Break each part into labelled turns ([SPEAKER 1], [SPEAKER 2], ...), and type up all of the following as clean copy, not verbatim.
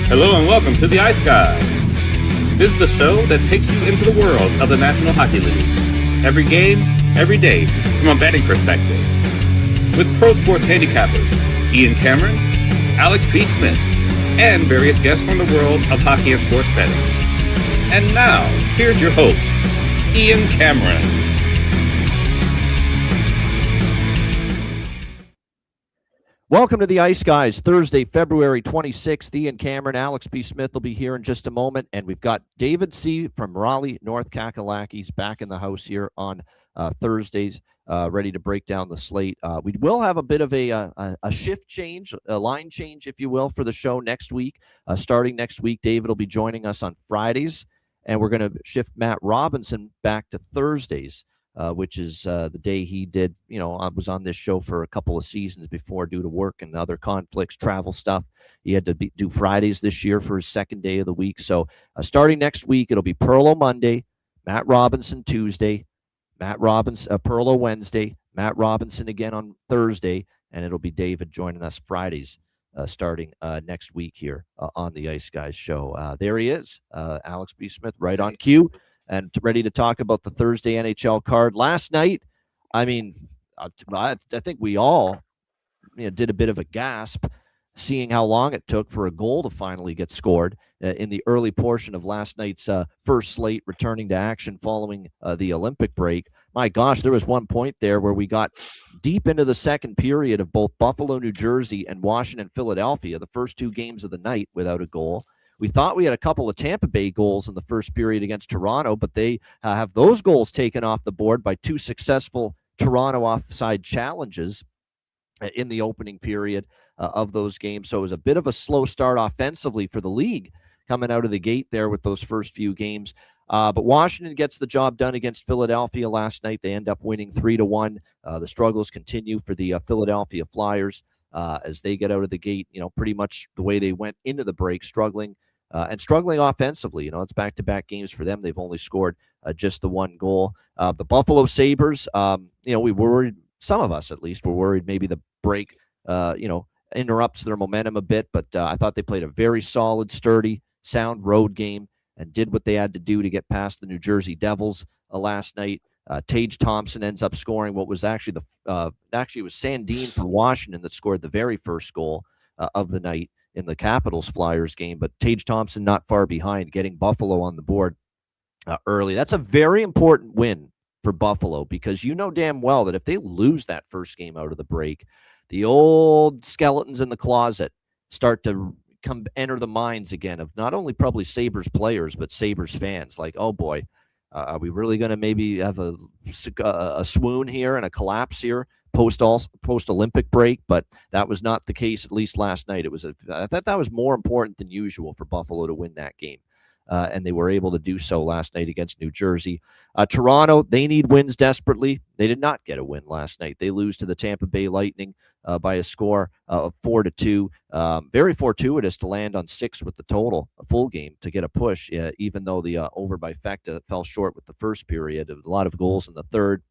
[SPEAKER 1] Hello and welcome to the Ice Guys. This is the show that takes you into the world of the National Hockey League. Every game, every day, from a betting perspective. With pro sports handicappers, Ian Cameron, Alex B. Smith, and various guests from the world of hockey and sports betting. And now, here's your host, Ian Cameron.
[SPEAKER 2] Welcome to the Ice Guys, Thursday, February 26th. Ian Cameron, Alex B. Smith will be here in just a moment, and we've got David C. from Raleigh, North Kakalakis back in the house here on Thursdays, ready to break down the slate. We will have a bit of a shift change, a line change, if you will, for the show next week. Starting next week, David will be joining us on Fridays, and we're going to shift Matt Robinson back to Thursdays. Which is the day he did, I was on this show for a couple of seasons before due to work and other conflicts, travel stuff. He had to do Fridays this year for his second day of the week. So starting next week, it'll be Perlo Monday, Matt Robinson Tuesday, Perlo Wednesday, Matt Robinson again on Thursday, and it'll be David joining us Fridays starting next week here on the Ice Guys show. There he is, Alex B. Smith, right on cue. And ready to talk about the Thursday NHL card. Last night, I think we all did a bit of a gasp seeing how long it took for a goal to finally get scored in the early portion of last night's first slate returning to action following the Olympic break. My gosh, there was one point there where we got deep into the second period of both Buffalo, New Jersey, and Washington, Philadelphia, the first two games of the night without a goal. We thought we had a couple of Tampa Bay goals in the first period against Toronto, but they have those goals taken off the board by two successful Toronto offside challenges in the opening period of those games. So it was a bit of a slow start offensively for the league coming out of the gate there with those first few games. But Washington gets the job done against Philadelphia last night. They end up winning 3-1. The struggles continue for the Philadelphia Flyers as they get out of the gate, pretty much the way they went into the break, struggling offensively. It's back-to-back games for them. They've only scored just the one goal. The Buffalo Sabres, we were worried, some of us at least, were worried maybe the break, interrupts their momentum a bit, but I thought they played a very solid, sturdy, sound road game and did what they had to do to get past the New Jersey Devils last night. Tage Thompson ends up scoring what was actually it was Sandin from Washington that scored the very first goal of the night in the Capitals-Flyers game, but Tage Thompson not far behind, getting Buffalo on the board early. That's a very important win for Buffalo because you know damn well that if they lose that first game out of the break, the old skeletons in the closet start to enter the minds again of not only probably Sabres players, but Sabres fans. Like, oh boy, are we really going to maybe have a swoon here and a collapse here post-Olympic break? But that was not the case, at least last night. I thought that was more important than usual for Buffalo to win that game, and they were able to do so last night against New Jersey. Toronto, they need wins desperately. They did not get a win last night. They lose to the Tampa Bay Lightning by a score of 4-2. Very fortuitous to land on 6 with the total, a full game, to get a push, even though the over by Fecta fell short with the first period. A lot of goals in the third.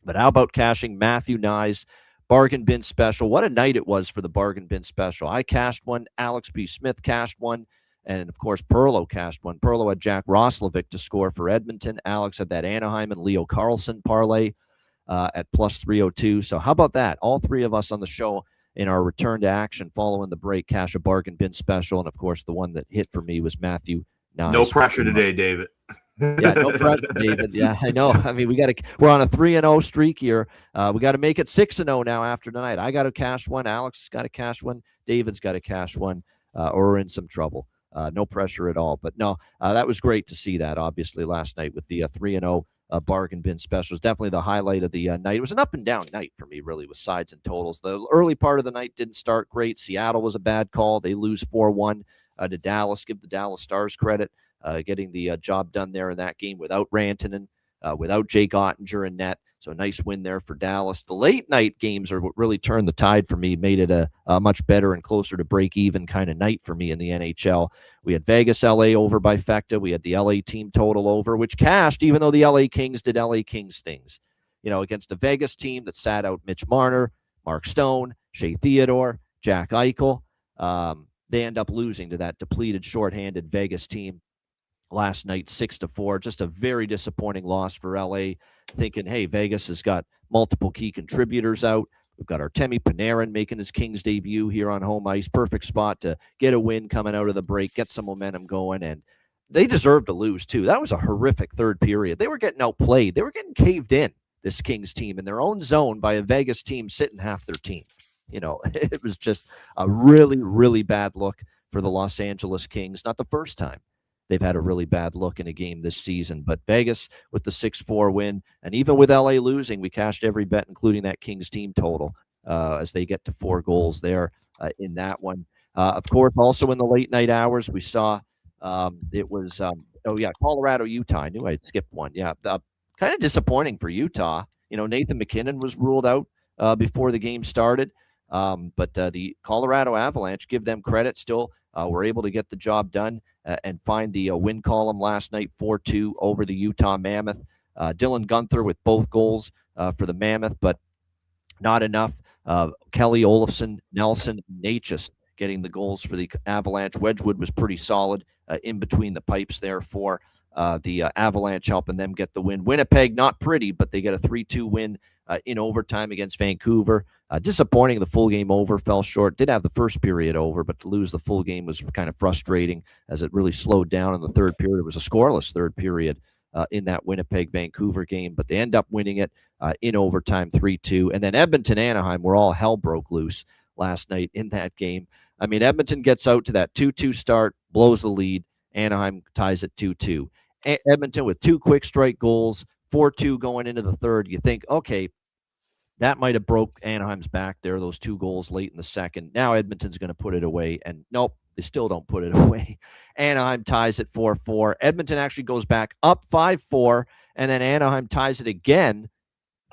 [SPEAKER 2] But how about cashing Matthew Knies bargain bin special? What a night it was for the bargain bin special. I cashed one. Alex B. Smith cashed one. And, of course, Perlo cashed one. Perlo had Jack Roslovic to score for Edmonton. Alex had that Anaheim and Leo Carlsson parlay at plus 302. So how about that? All three of us on the show in our return to action following the break cash a bargain bin special. And, of course, the one that hit for me was Matthew Knies.
[SPEAKER 3] No pressure today, David.
[SPEAKER 2] Yeah, no pressure, David. Yeah, I know. I mean, we're on a 3-0 streak here. We got to make it 6-0 now after tonight. I got to cash one. Alex got to cash one. David's got to cash one, or we're in some trouble. No pressure at all. But no, that was great to see that, obviously, last night with the 3-0 bargain bin specials. Definitely the highlight of the night. It was an up and down night for me, really, with sides and totals. The early part of the night didn't start great. Seattle was a bad call. They lose 4-1 to Dallas. Give the Dallas Stars credit. Getting the job done there in that game without Rantanen, without Jake Ottinger in net. So a nice win there for Dallas. The late night games are what really turned the tide for me, made it a much better and closer to break even kind of night for me in the NHL. We had Vegas, LA over by Fecta. We had the LA team total over, which cashed, even though the LA Kings did LA Kings things. Against a Vegas team that sat out Mitch Marner, Mark Stone, Shea Theodore, Jack Eichel. they end up losing to that depleted, shorthanded Vegas team last night, 6-4. Just a very disappointing loss for LA, thinking, hey, Vegas has got multiple key contributors out. We've got Artemi Panarin making his Kings debut here on home ice. Perfect spot to get a win coming out of the break, get some momentum going, and they deserved to lose, too. That was a horrific third period. They were getting outplayed. They were getting caved in, this Kings team, in their own zone by a Vegas team sitting half their team. It was just a really, really bad look for the Los Angeles Kings. Not the first time they've had a really bad look in a game this season. But Vegas with the 6-4 win, and even with LA losing, we cashed every bet, including that Kings team total, as they get to 4 goals there in that one. Of course, also in the late night hours, we saw it was, Colorado, Utah. I knew I'd skipped one. Yeah, kind of disappointing for Utah. Nathan McKinnon was ruled out before the game started. But the Colorado Avalanche, give them credit, still were able to get the job done and find the win column last night, 4-2 over the Utah Mammoth. Dylan Guenther with both goals for the Mammoth, but not enough. Kelly, Olofsson, Nelson, Natchez getting the goals for the Avalanche. Wedgwood was pretty solid in between the pipes there for the Avalanche, helping them get the win. Winnipeg, not pretty, but they get a 3-2 win in overtime against Vancouver. Disappointing, the full game over, fell short. Did have the first period over, but to lose the full game was kind of frustrating as it really slowed down in the third period. It was a scoreless third period in that Winnipeg-Vancouver game, but they end up winning it in overtime 3-2. And then Edmonton-Anaheim, where all hell broke loose last night in that game. I mean, Edmonton gets out to that 2-2 start, blows the lead. Anaheim ties it 2-2. Edmonton with 2 quick strike goals, 4-2 going into the third. You think, okay, that might have broke Anaheim's back there, those 2 goals late in the second. Now Edmonton's going to put it away, and nope, they still don't put it away. Anaheim ties it 4-4. Edmonton actually goes back up 5-4, and then Anaheim ties it again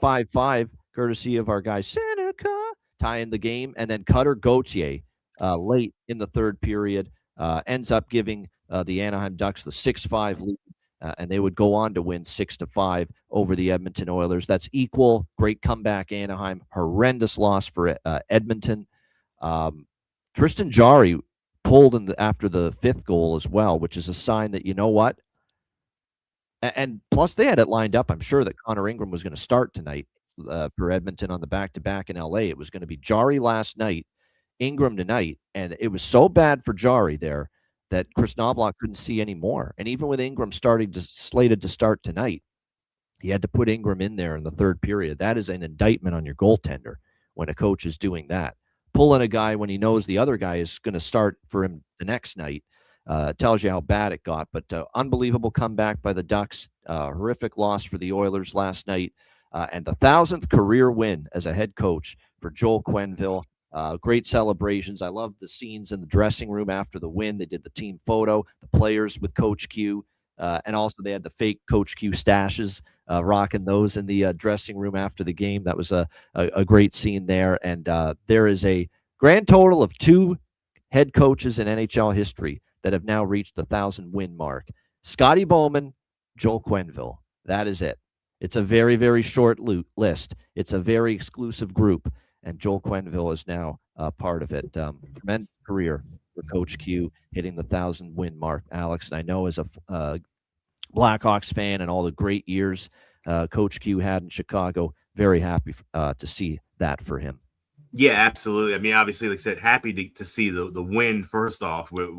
[SPEAKER 2] 5-5, courtesy of our guy Seneca tying the game. And then Cutter Gauthier late in the third period ends up giving the Anaheim Ducks the 6-5 lead. And they would go on to win 6-5 over the Edmonton Oilers. That's equal. Great comeback, Anaheim. Horrendous loss for Edmonton. Tristan Jarry pulled after the 5th goal as well, which is a sign that, you know what? And plus, they had it lined up. I'm sure that Connor Ingram was going to start tonight for Edmonton on the back-to-back in LA. It was going to be Jarry last night, Ingram tonight, and it was so bad for Jarry there that Chris Knobloch couldn't see anymore. And even with Ingram slated to start tonight, he had to put Ingram in there in the third period. That is an indictment on your goaltender when a coach is doing that. Pulling a guy when he knows the other guy is going to start for him the next night tells you how bad it got. But unbelievable comeback by the Ducks. Horrific loss for the Oilers last night. And the 1,000th career win as a head coach for Joel Quenneville. Great celebrations. I love the scenes in the dressing room after the win. They did the team photo, the players with Coach Q, and also they had the fake Coach Q stashes, rocking those in the dressing room after the game. That was a great scene there. And there is a grand total of 2 head coaches in NHL history that have now reached the 1,000-win mark. Scotty Bowman, Joel Quenneville. That is it. It's a very, very short list. It's a very exclusive group. And Joel Quenneville is now part of it. Tremendous career for Coach Q, hitting the 1,000-win mark, Alex. And I know as a Blackhawks fan and all the great years Coach Q had in Chicago, very happy to see that for him.
[SPEAKER 3] Yeah, absolutely. I mean, obviously, like I said, happy to see the win first off, with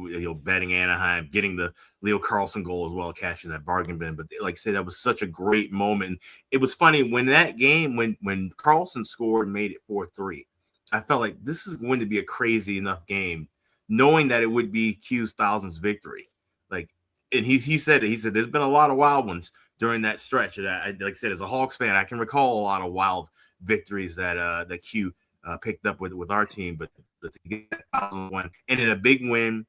[SPEAKER 3] betting Anaheim, getting the Leo Carlsson goal as well, cashing that bargain bin. But like I said, that was such a great moment. It was funny when that game, when Carlsson scored and made it 4-3, I felt like this is going to be a crazy enough game, knowing that it would be Q's 1,000th victory. Like, and he said there's been a lot of wild ones during that stretch. And I like I said, as a Hawks fan, I can recall a lot of wild victories that Q picked up with our team, but to get that 1,001 and in a big win.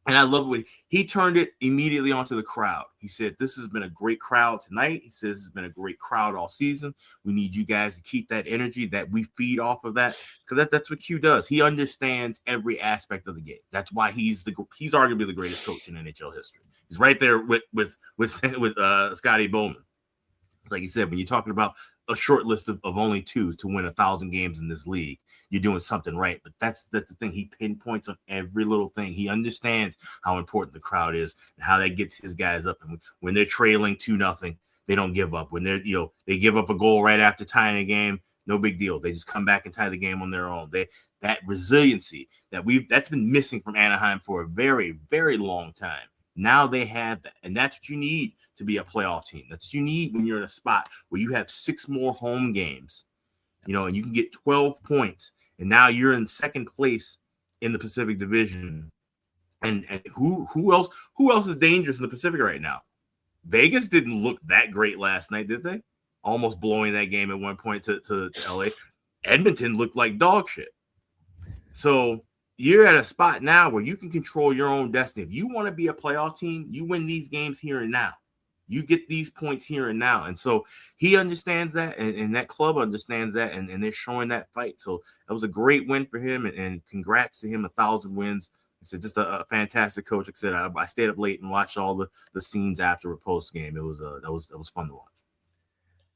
[SPEAKER 3] And I love what he turned it immediately onto the crowd. He said, "This has been a great crowd tonight." He says, "It's been a great crowd all season. We need you guys to keep that energy that we feed off of that, because that's what Q does. He understands every aspect of the game. That's why he's arguably the greatest coach in NHL history. He's right there with Scotty Bowman." like you said, when you're talking about a short list of only 2 to win 1,000 games in this league, you're doing something right. But that's the thing. He pinpoints on every little thing. He understands how important the crowd is and how that gets his guys up. And when they're trailing 2-0, they don't give up. When they're, they give up a goal right after tying a game, no big deal. They just come back and tie the game on their own. That resiliency that's been missing from Anaheim for a very, very long time. Now they have that, and that's what you need to be a playoff team. That's what you need when you're in a spot where you have 6 more home games, and you can get 12 points, and now you're in second place in the Pacific Division. And who else is dangerous in the Pacific right now? Vegas didn't look that great last night, did they? Almost blowing that game at one point to LA. Edmonton looked like dog shit. So you're at a spot now where you can control your own destiny. If you want to be a playoff team, you win these games here and now. You get these points here and now. And so he understands that, and that club understands that, and they're showing that fight. So that was a great win for him, and congrats to him, 1,000 wins. It's just a fantastic coach. Like I said, I stayed up late and watched all the scenes after a post game. It was that was fun to watch.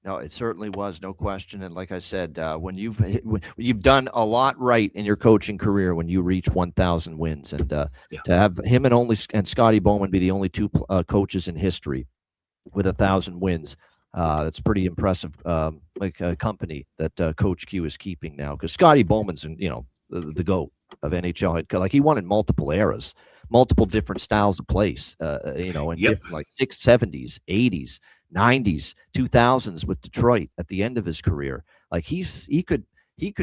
[SPEAKER 2] No, it certainly was, no question. And like I said, when you've done a lot right in your coaching career when you reach 1,000 wins, and to have him and Scotty Bowman be the only 2 coaches in history with 1,000 wins, that's pretty impressive. Company that Coach Q is keeping now, because Scotty Bowman's the GOAT of NHL. Like, he won in multiple eras, multiple different styles of place. Different, like 70s, 80s. 90s, 2000s with Detroit at the end of his career. Like, he could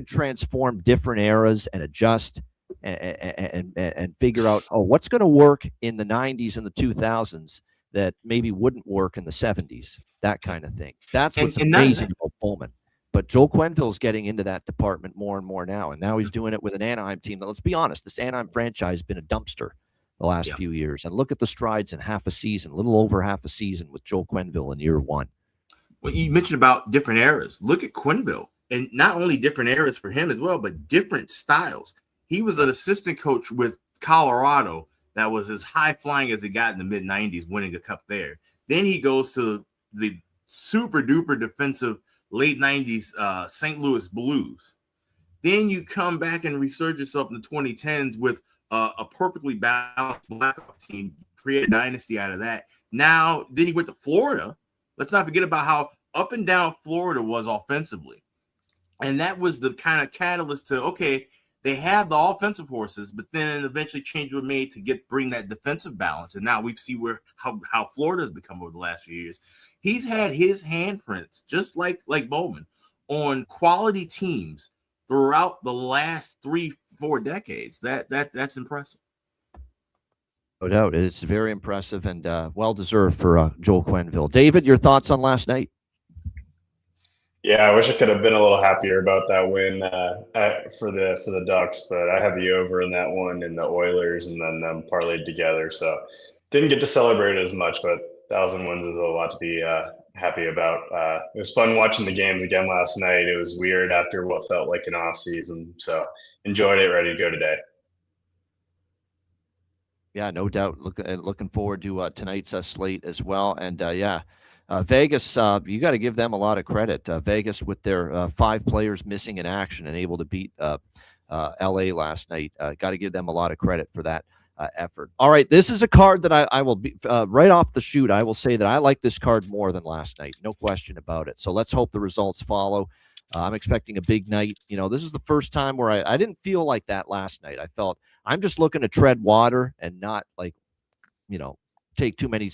[SPEAKER 2] transform different eras and adjust and figure out, what's going to work in the 90s and the 2000s that maybe wouldn't work in the 70s, that kind of thing. That's what's amazing about Bowman. But Joel Quenneville's getting into that department more and more now, and now he's doing it with an Anaheim team that, let's be honest, this Anaheim franchise has been a dumpster the last few years. And look at the strides in half a season, a little over half a season with Joel Quenneville in year 1.
[SPEAKER 3] Well, you mentioned about different eras. Look at Quenneville, and not only different eras for him as well, but different styles. He was an assistant coach with Colorado that was as high flying as it got in the mid 90s, winning a cup there. Then he goes to the super duper defensive late 90s St. Louis Blues. Then you come back and resurge yourself in the 2010s with a perfectly balanced Blackhawks team, create a dynasty out of that. Now, then he went to Florida. Let's not forget about how up and down Florida was offensively. And that was the kind of catalyst to, okay, they had the offensive horses, but then eventually changes were made to bring that defensive balance. And now we see how Florida has become over the last few years. He's had his handprints, just like Bowman, on quality teams throughout the last 3-4 decades. That's impressive.
[SPEAKER 2] No doubt. It's very impressive and well-deserved for Joel Quenneville. David, your thoughts on last night?
[SPEAKER 4] Yeah, I wish I could have been a little happier about that win for the Ducks, but I have the over in that one and the Oilers, and then them parlayed together. So didn't get to celebrate as much, but 1,000 wins is a lot to be happy about. It was fun watching the games again last night. It was weird after what felt like an off season. So enjoyed it, ready to go today.
[SPEAKER 2] Yeah, no doubt. Looking forward to tonight's slate as well. And Vegas, you got to give them a lot of credit. Vegas, with their 5 players missing in action and able to beat LA last night, got to give them a lot of credit for that effort. All right, this is a card that I will be right off the shoot. I will say that I like this card more than last night, no question about it. So let's hope the results follow. I'm expecting a big night. This is the first time where I didn't feel like that last night. I felt I'm just looking to tread water and not take too many,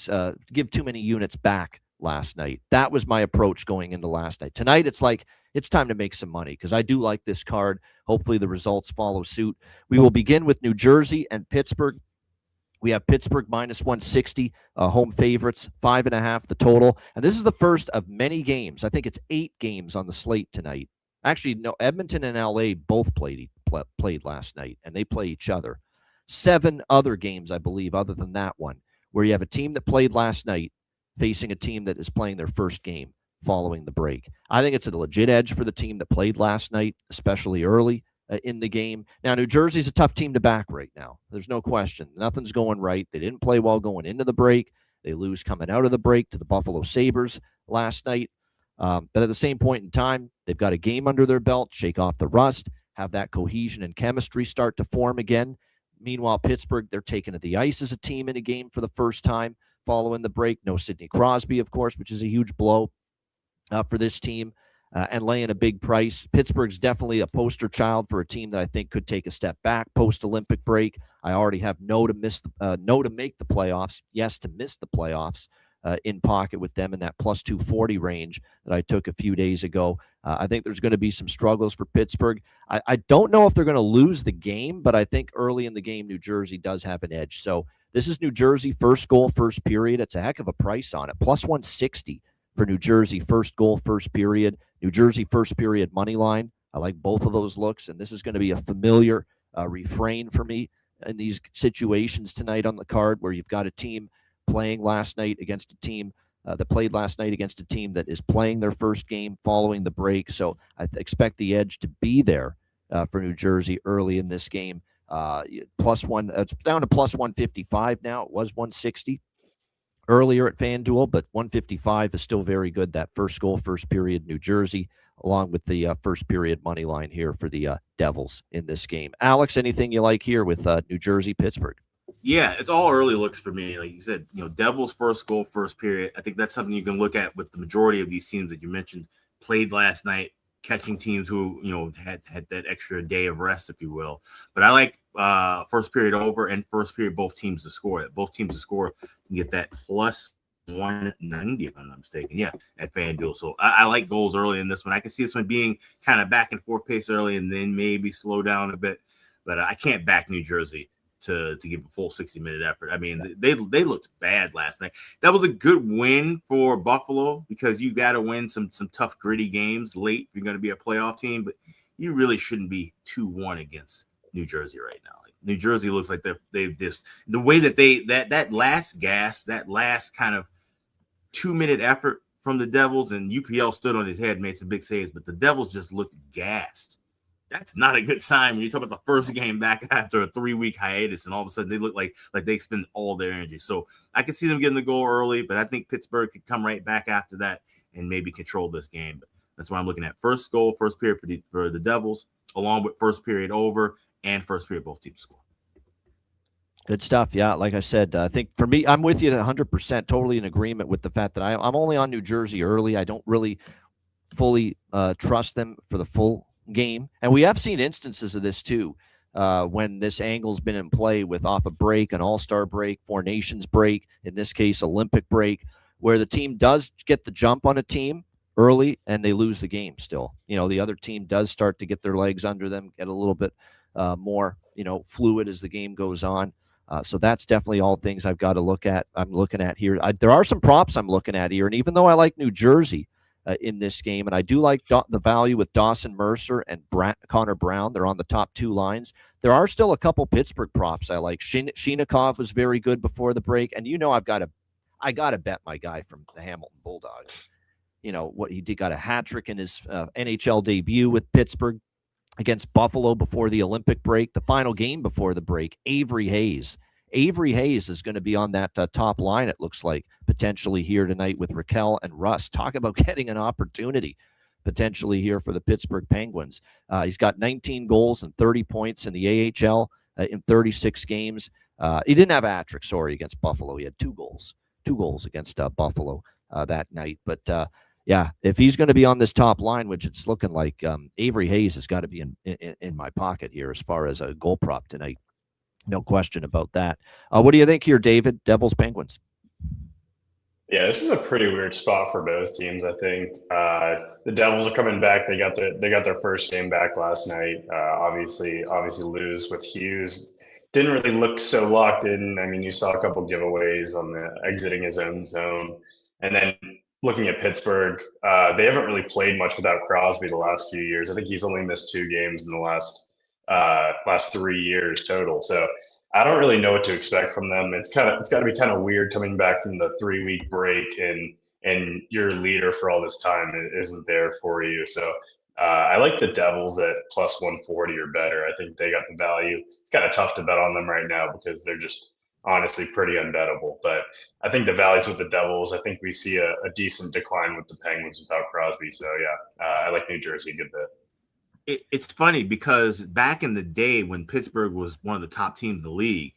[SPEAKER 2] give too many units back last night. That was my approach going into last night. Tonight, it's like, it's time to make some money because I do like this card. Hopefully the results follow suit. We will begin with New Jersey and Pittsburgh. We have Pittsburgh -160, home favorites, 5.5 the total. And this is the first of many games. I think it's 8 games on the slate tonight. Actually, no, Edmonton and LA both played last night, and they play each other. 7 other games, I believe, other than that one, where you have a team that played last night facing a team that is playing their first game following the break. I think it's a legit edge for the team that played last night, especially early in the game. Now, New Jersey's a tough team to back right now. There's no question. Nothing's going right. They didn't play well going into the break. They lose coming out of the break to the Buffalo Sabres last night. But at the same point in time, they've got a game under their belt, shake off the rust, have that cohesion and chemistry start to form again. Meanwhile, Pittsburgh, they're taking to the ice as a team in a game for the first time following the break. No Sidney Crosby, of course, which is a huge blow for this team, and laying a big price. Pittsburgh's definitely a poster child for a team that I think could take a step back post-Olympic break. I already have no to make the playoffs, yes to miss the playoffs in pocket with them in that plus 240 range that I took a few days ago. I think there's going to be some struggles for Pittsburgh. I don't know if they're going to lose the game, but I think early in the game, New Jersey does have an edge. So this is New Jersey, first goal, first period. It's a heck of a price on it, plus 160 for New Jersey, first goal, first period. New Jersey, first period money line. I like both of those looks, and this is going to be a familiar refrain for me in these situations tonight on the card where you've got a team playing last night against a team that played last night against a team that is playing their first game following the break. So I expect the edge to be there for New Jersey early in this game. Plus one, it's down to plus 155 now. It was 160 earlier at FanDuel, but 155 is still very good. That first goal, first period, New Jersey, along with the first period money line here for the Devils in this game. Alex, anything you like here with New Jersey, Pittsburgh?
[SPEAKER 3] Yeah, it's all early looks for me. Like you said, Devils first goal, first period. I think that's something you can look at with the majority of these teams that you mentioned played last night, catching teams who, had that extra day of rest, if you will. But I like first period over and first period both teams to score. Both teams to score, you get that plus 190, if I'm not mistaken. Yeah, at FanDuel. So I like goals early in this one. I can see this one being kind of back and forth pace early and then maybe slow down a bit. But I can't back New Jersey to give a full 60-minute effort. I mean, they looked bad last night. That was a good win for Buffalo because you got to win some tough, gritty games late if you're going to be a playoff team, but you really shouldn't be 2-1 against New Jersey right now. Like, New Jersey looks like they've just the way that that last gasp, that last kind of 2-minute effort from the Devils, and UPL stood on his head and made some big saves, but the Devils just looked gassed. That's not a good sign when you talk about the first game back after a 3-week hiatus, and all of a sudden they look like they expend all their energy. So I can see them getting the goal early, but I think Pittsburgh could come right back after that and maybe control this game. But that's why I'm looking at first goal, first period for the Devils, along with first period over and first period both teams score.
[SPEAKER 2] Good stuff. Yeah, like I said, I think for me, I'm with you 100%, totally in agreement with the fact that I'm only on New Jersey early. I don't really fully trust them for the full game, and we have seen instances of this too when this angle's been in play with off a break, an all-star break, Four Nations break, in this case Olympic break, where the team does get the jump on a team early and they lose the game still. The other team does start to get their legs under them, get a little bit more fluid as the game goes on. So that's definitely all things I've got to look at. I'm looking at here. There are some props I'm looking at here, and even though I like New Jersey in this game, and I do like the value with Dawson Mercer and Connor Brown. They're on the top two lines. There are still a couple Pittsburgh props I like. Shinikov was very good before the break, and I got to bet my guy from the Hamilton Bulldogs. What he did, got a hat trick in his NHL debut with Pittsburgh against Buffalo before the Olympic break. The final game before the break, Avery Hayes. Avery Hayes is going to be on that top line, it looks like, potentially here tonight with Raquel and Russ. Talk about getting an opportunity potentially here for the Pittsburgh Penguins. He's got 19 goals and 30 points in the AHL in 36 games. He didn't have a hat trick, against Buffalo. He had two goals against Buffalo that night. But yeah, if he's going to be on this top line, which it's looking like, Avery Hayes has got to be in my pocket here as far as a goal prop tonight. No question about that. What do you think here, David? Devils, Penguins?
[SPEAKER 4] Yeah, this is a pretty weird spot for both teams. I think the Devils are coming back. They got their first game back last night. Obviously lose with Hughes. Didn't really look so locked in. I mean, you saw a couple giveaways on the exiting his own zone, and then looking at Pittsburgh, they haven't really played much without Crosby the last few years. I think he's only missed 2 games in the last 3 years total. So I don't really know what to expect from them. It's got to be kind of weird coming back from the 3-week break and your leader for all this time isn't there for you. So I like the Devils at plus 140 or better. I think they got the value. It's kind of tough to bet on them right now because they're just honestly pretty unbettable. But I think the Valley's with the Devils. I think we see a decent decline with the Penguins without Crosby. So yeah, I like New Jersey a good bit.
[SPEAKER 3] It's funny because back in the day when Pittsburgh was one of the top teams in the league,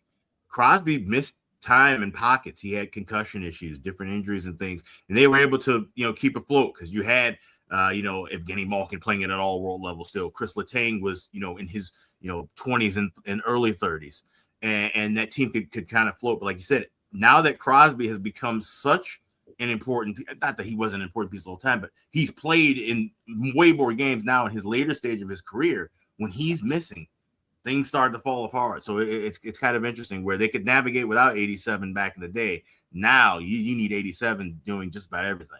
[SPEAKER 3] Crosby missed time in pockets. He had concussion issues, different injuries and things, and they were able to, keep afloat because you had, Evgeny Malkin playing at an all-world level still. Chris Letang was, in his, 20s and early 30s, and that team could kind of float. But like you said, now that Crosby has become such an important, not that he wasn't an important piece the whole time, but he's played in way more games now in his later stage of his career. When he's missing, things start to fall apart. So it's kind of interesting where they could navigate without 87 back in the day. Now you need 87 doing just about everything.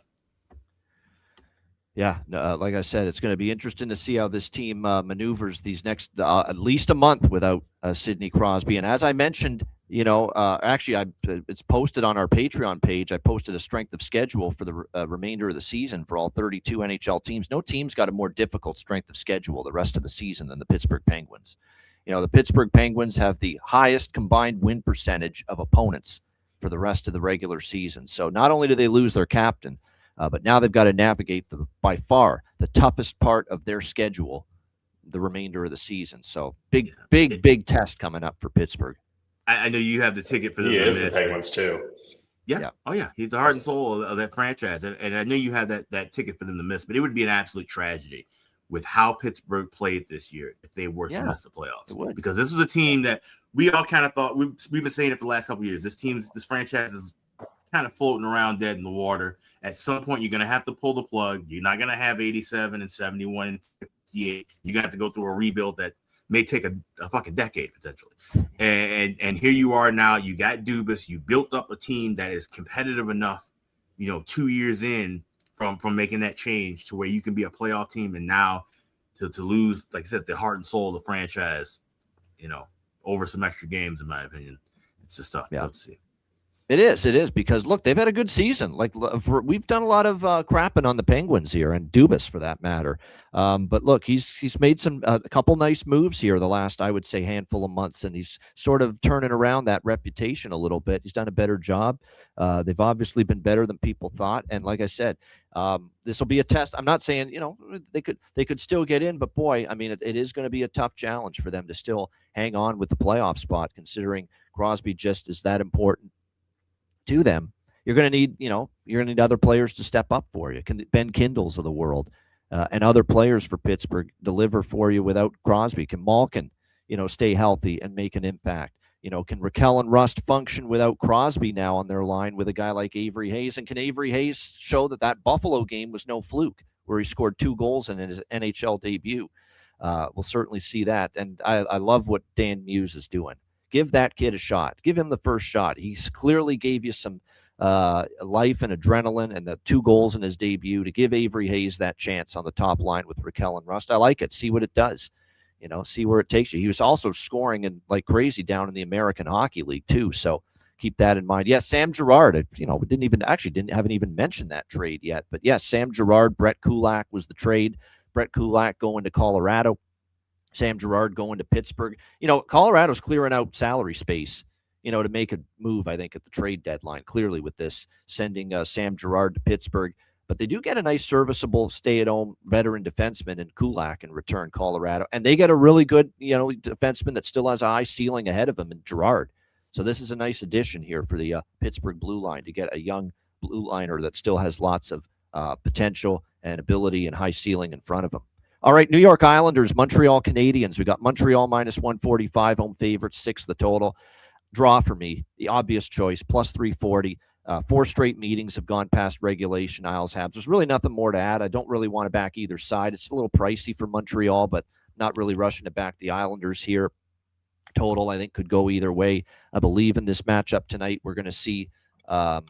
[SPEAKER 2] Yeah, like I said, it's going to be interesting to see how this team maneuvers these next at least a month without Sidney Crosby. And as I mentioned, actually, it's posted on our Patreon page. I posted a strength of schedule for the remainder of the season for all 32 NHL teams. No team's got a more difficult strength of schedule the rest of the season than the Pittsburgh Penguins. The Pittsburgh Penguins have the highest combined win percentage of opponents for the rest of the regular season. So not only do they lose their captain, but now they've got to navigate by far the toughest part of their schedule the remainder of the season. So big test coming up for Pittsburgh.
[SPEAKER 3] I know you have the ticket for them.
[SPEAKER 4] He is the Penguins too.
[SPEAKER 3] Yeah. Oh yeah. He's the heart and soul of that franchise. And I know you have that ticket for them to miss, but it would be an absolute tragedy with how Pittsburgh played this year if they were to miss the playoffs. Because this was a team that we all kind of thought, we've been saying it for the last couple of years. This franchise is kind of floating around dead in the water. At some point, you're going to have to pull the plug. You're not going to have 87 and 71 and 58. You're going to have to go through a rebuild that may take a fucking decade potentially. And here you are now. You got Dubas. You built up a team that is competitive enough, 2 years in from making that change to where you can be a playoff team. And now to lose, like I said, the heart and soul of the franchise, over some extra games, in my opinion, it's just tough to see.
[SPEAKER 2] It is because look, they've had a good season. Like we've done a lot of crapping on the Penguins here and Dubas for that matter. But look, he's made a couple nice moves here the last, I would say, handful of months, and he's sort of turning around that reputation a little bit. He's done a better job. They've obviously been better than people thought, and like I said, this will be a test. I'm not saying they could still get in, but boy, I mean, it is going to be a tough challenge for them to still hang on with the playoff spot, considering Crosby just is that important to them. You're going to need other players to step up for you. Can Ben Kindles of the world and other players for Pittsburgh deliver for you without Crosby? Can Malkin, stay healthy and make an impact? Can Raquel and Rust function without Crosby now on their line with a guy like Avery Hayes? And can Avery Hayes show that Buffalo game was no fluke, where he scored 2 goals in his NHL debut? We'll certainly see that. And I love what Dan Muse is doing. Give that kid a shot. Give him the first shot. He's clearly gave you some life and adrenaline and the 2 goals in his debut to give Avery Hayes that chance on the top line with Raquel and Rust. I like it. See what it does. See where it takes you. He was also scoring like crazy down in the American Hockey League too. So keep that in mind. Yes, Sam Girard. Haven't even mentioned that trade yet. But yes, Sam Girard, Brett Kulak was the trade. Brett Kulak going to Colorado. Sam Girard going to Pittsburgh. Colorado's clearing out salary space, to make a move, I think, at the trade deadline, clearly with this, sending Sam Girard to Pittsburgh. But they do get a nice, serviceable, stay-at-home veteran defenseman in Kulak in return, Colorado. And they get a really good, defenseman that still has a high ceiling ahead of him in Girard. So this is a nice addition here for the Pittsburgh blue line to get a young blue liner that still has lots of potential and ability and high ceiling in front of him. All right, New York Islanders, Montreal Canadiens. We got Montreal minus 145, home favorites, 6 the total. Draw for me, the obvious choice, plus 340. 4 straight meetings have gone past regulation, Isles Habs. There's really nothing more to add. I don't really want to back either side. It's a little pricey for Montreal, but not really rushing to back the Islanders here. Total, I think, could go either way. I believe in this matchup tonight. We're going to see, let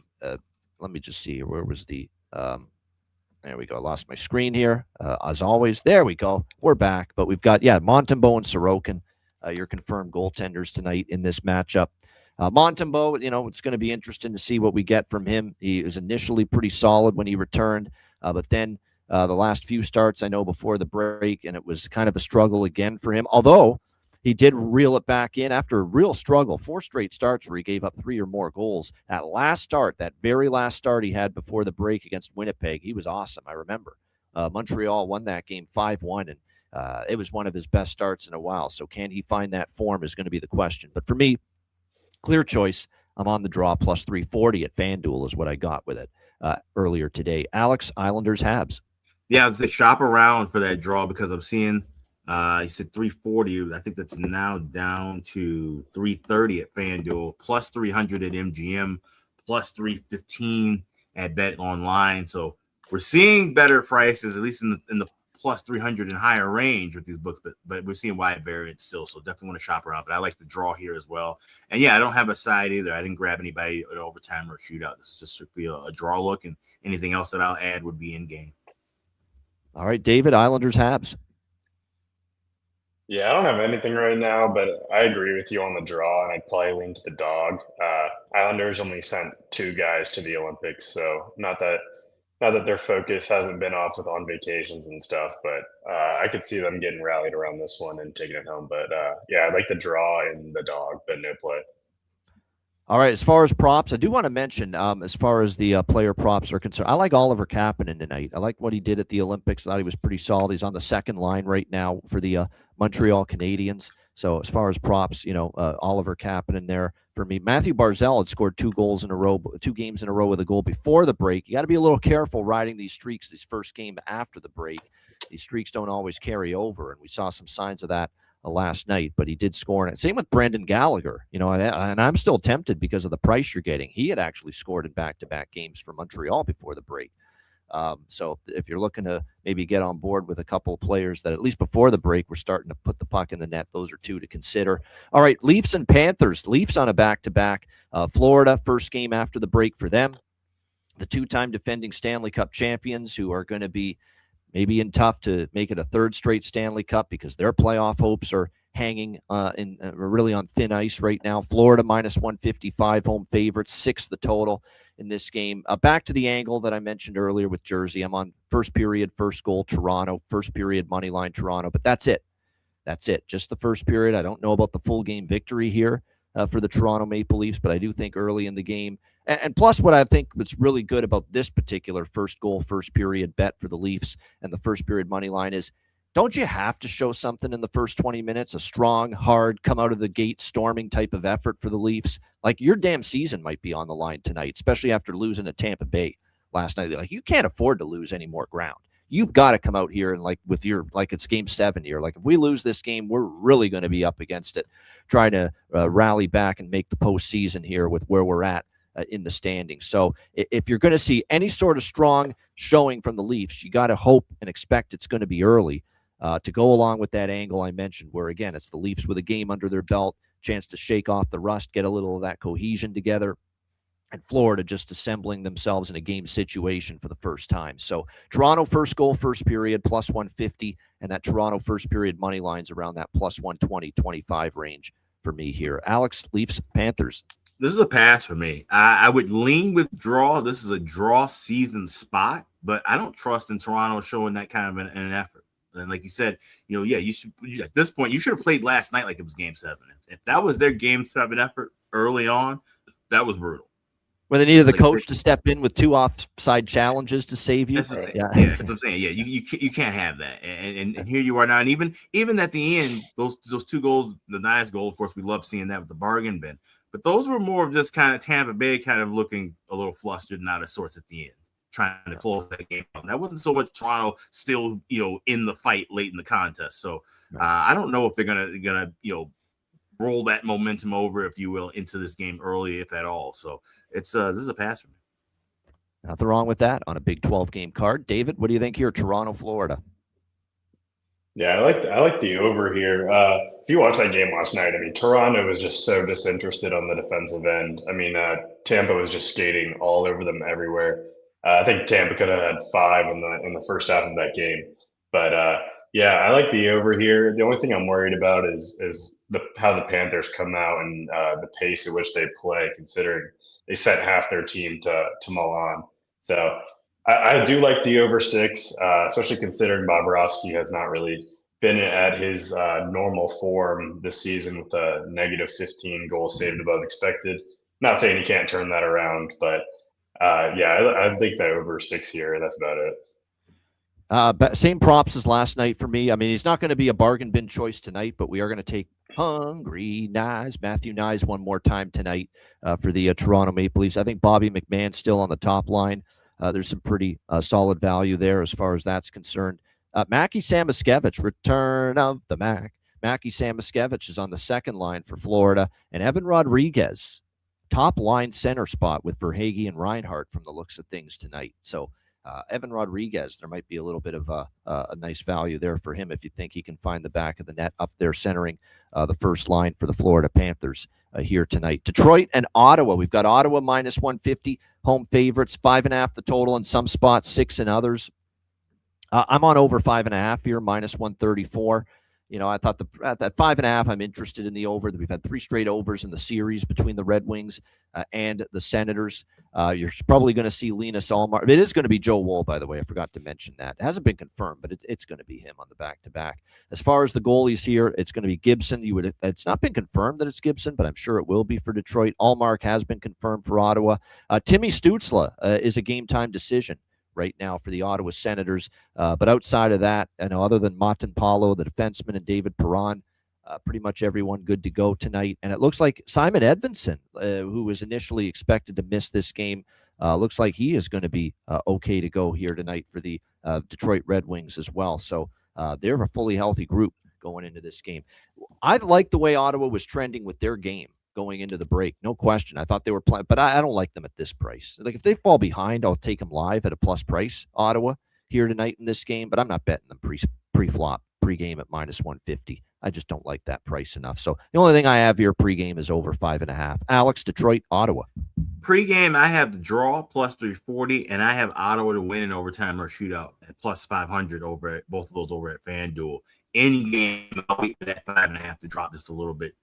[SPEAKER 2] me just see, where was the... there we go. I lost my screen here. As always, there we go. We're back. But we've got, Montembeault and Sorokin, your confirmed goaltenders tonight in this matchup. Montembeault, it's going to be interesting to see what we get from him. He was initially pretty solid when he returned, but then the last few starts, I know before the break, and it was kind of a struggle again for him. Although he did reel it back in after a real struggle, 4 straight starts where he gave up 3 or more goals. That very last start he had before the break against Winnipeg, he was awesome. I remember Montreal won that game 5-1, and it was one of his best starts in a while. So can he find that form is going to be the question. But for me, clear choice. I'm on the draw, plus 340 at FanDuel is what I got with it earlier today. Alex, Islanders, Habs.
[SPEAKER 3] Yeah, I'd say shop around for that draw because I'm seeing he said 340. I think that's now down to 330 at FanDuel, plus 300 at MGM, plus 315 at Bet Online. So we're seeing better prices, at least in the plus 300 and higher range with these books, but we're seeing wide variance still. So definitely want to shop around. But I like the draw here as well. And yeah, I don't have a side either. I didn't grab anybody at overtime or shootout. This is just strictly a draw look, and anything else that I'll add would be in game.
[SPEAKER 2] All right, David, Islanders, Habs.
[SPEAKER 4] Yeah, I don't have anything right now, but I agree with you on the draw, and I'd probably lean to the dog. Islanders only sent 2 guys to the Olympics, so not that their focus hasn't been off with on vacations and stuff, but I could see them getting rallied around this one and taking it home. But yeah, I'd like the draw and the dog, but no play.
[SPEAKER 2] All right, as far as props, I do want to mention, as far as the player props are concerned, I like Oliver Kapanen tonight. I like what he did at the Olympics. I thought he was pretty solid. He's on the second line right now for the Montreal Canadiens. So as far as props, Oliver Kapanen there for me. Matthew Barzal had scored 2 games in a row with a goal before the break. You got to be a little careful riding these streaks, this first game after the break. These streaks don't always carry over, and we saw some signs of that last night, but he did score in it. Same with Brendan Gallagher, and I'm still tempted because of the price you're getting. He had actually scored in back-to-back games for Montreal before the break. So if you're looking to maybe get on board with a couple of players that at least before the break were starting to put the puck in the net, those are 2 to consider. All right, Leafs and Panthers. Leafs on a back-to-back. Florida, first game after the break for them. The 2-time defending Stanley Cup champions who are going to be maybe in tough to make it a 3rd straight Stanley Cup because their playoff hopes are hanging really on thin ice right now. Florida minus 155 home favorites, 6 the total in this game. Back to the angle that I mentioned earlier with Jersey. I'm on first period, first goal, Toronto, first period, money line, Toronto, but that's it. That's it. Just the first period. I don't know about the full game victory here for the Toronto Maple Leafs, but I do think early in the game. And plus, what I think what's really good about this particular first goal, first period bet for the Leafs and the first period money line is, don't you have to show something in the first 20 minutes? A strong, hard, come out of the gate storming type of effort for the Leafs? Like, your damn season might be on the line tonight, especially after losing at Tampa Bay last night. Like, you can't afford to lose any more ground. You've got to come out here and it's game 7 here. Like, if we lose this game, we're really going to be up against it, trying to rally back and make the postseason here with where we're at in the standings. So if you're going to see any sort of strong showing from the Leafs, you got to hope and expect it's going to be early to go along with that angle I mentioned, where again, it's the Leafs with a game under their belt, chance to shake off the rust, get a little of that cohesion together, and Florida just assembling themselves in a game situation for the first time. So Toronto first goal, first period, plus 150, and that Toronto first period money lines around that plus 120, 25 range for me here. Alex, Leafs, Panthers.
[SPEAKER 3] This is a pass for me. I would lean with draw. This is a draw season spot, but I don't trust in Toronto showing that kind of an effort. And like you said, you should, at this point, you should have played last night like it was game 7. If that was their game 7 effort early on, that was brutal.
[SPEAKER 2] Where they needed the coach to step in with 2 offside challenges to save you.
[SPEAKER 3] That's what I'm saying. Yeah, you can't have that. And here you are now. And even at the end, those 2 goals, the nice goal, of course, we love seeing that with the bargain bin. But those were more of just kind of Tampa Bay kind of looking a little flustered and out of sorts at the end, trying to close that game out. That wasn't so much Toronto still, in the fight late in the contest. So I don't know if they're gonna roll that momentum over, if you will, into this game early, if at all. So this is a pass for me.
[SPEAKER 2] Nothing wrong with that on a Big 12 game card. David, what do you think here? Toronto, Florida.
[SPEAKER 4] Yeah, I like the over here. If you watch that game last night, I mean, Toronto was just so disinterested on the defensive end. I mean, Tampa was just skating all over them everywhere. I think Tampa could have had 5 in the first half of that game. But yeah, I like the over here. The only thing I'm worried about is how the Panthers come out and the pace at which they play, considering they sent half their team to Milan. So I do like the over 6, especially considering Bobrovsky has not really been at his normal form this season with a negative 15 goals saved above expected. Not saying he can't turn that around, but I think that over 6 here. That's about it.
[SPEAKER 2] But same props as last night for me. I mean, he's not going to be a bargain bin choice tonight, but we are going to take Hungry Nyes, Matthew Nyes, one more time tonight for the Toronto Maple Leafs. I think Bobby McMahon's still on the top line. There's some pretty solid value there as far as that's concerned. Mackie Samoskevich, return of the Mac. Mackie Samoskevich is on the second line for Florida, and Evan Rodriguez, top line center spot with Verhaeghe and Reinhart from the looks of things tonight. So Evan Rodriguez, there might be a little bit of a nice value there for him if you think he can find the back of the net up there centering the first line for the Florida Panthers here tonight. Detroit and Ottawa. We've got Ottawa minus 150, home favorites, 5.5 the total in some spots, 6 in others. I'm on over 5.5 here, minus 134. You know, I thought at 5.5, I'm interested in the over. We've had 3 straight overs in the series between the Red Wings and the Senators. You're probably going to see Linus Ullmark. It is going to be Joe Woll, by the way. I forgot to mention that. It hasn't been confirmed, but it's going to be him on the back-to-back. As far as the goalies here, it's going to be Gibson. It's not been confirmed that it's Gibson, but I'm sure it will be for Detroit. Ullmark has been confirmed for Ottawa. Timmy Stützle is a game-time decision right now for the Ottawa Senators. But outside of that, other than Matan Paulo, the defenseman, and David Perron, pretty much everyone good to go tonight. And it looks like Simon Edvinsson, who was initially expected to miss this game, looks like he is going to be okay to go here tonight for the Detroit Red Wings as well. So they're a fully healthy group going into this game. I like the way Ottawa was trending with their game going into the break. No question. I thought they were playing, but I don't like them at this price. Like if they fall behind, I'll take them live at a plus price, Ottawa, here tonight in this game, but I'm not betting them pre-flop, pre-game at minus 150. I just don't like that price enough. So the only thing I have here pre-game is over 5.5. Alex, Detroit, Ottawa.
[SPEAKER 3] Pre-game, I have the draw plus 340, and I have Ottawa to win in overtime or shootout at plus 500 over at both of those over at FanDuel. Any game, I'll wait for that 5.5 to drop just a little bit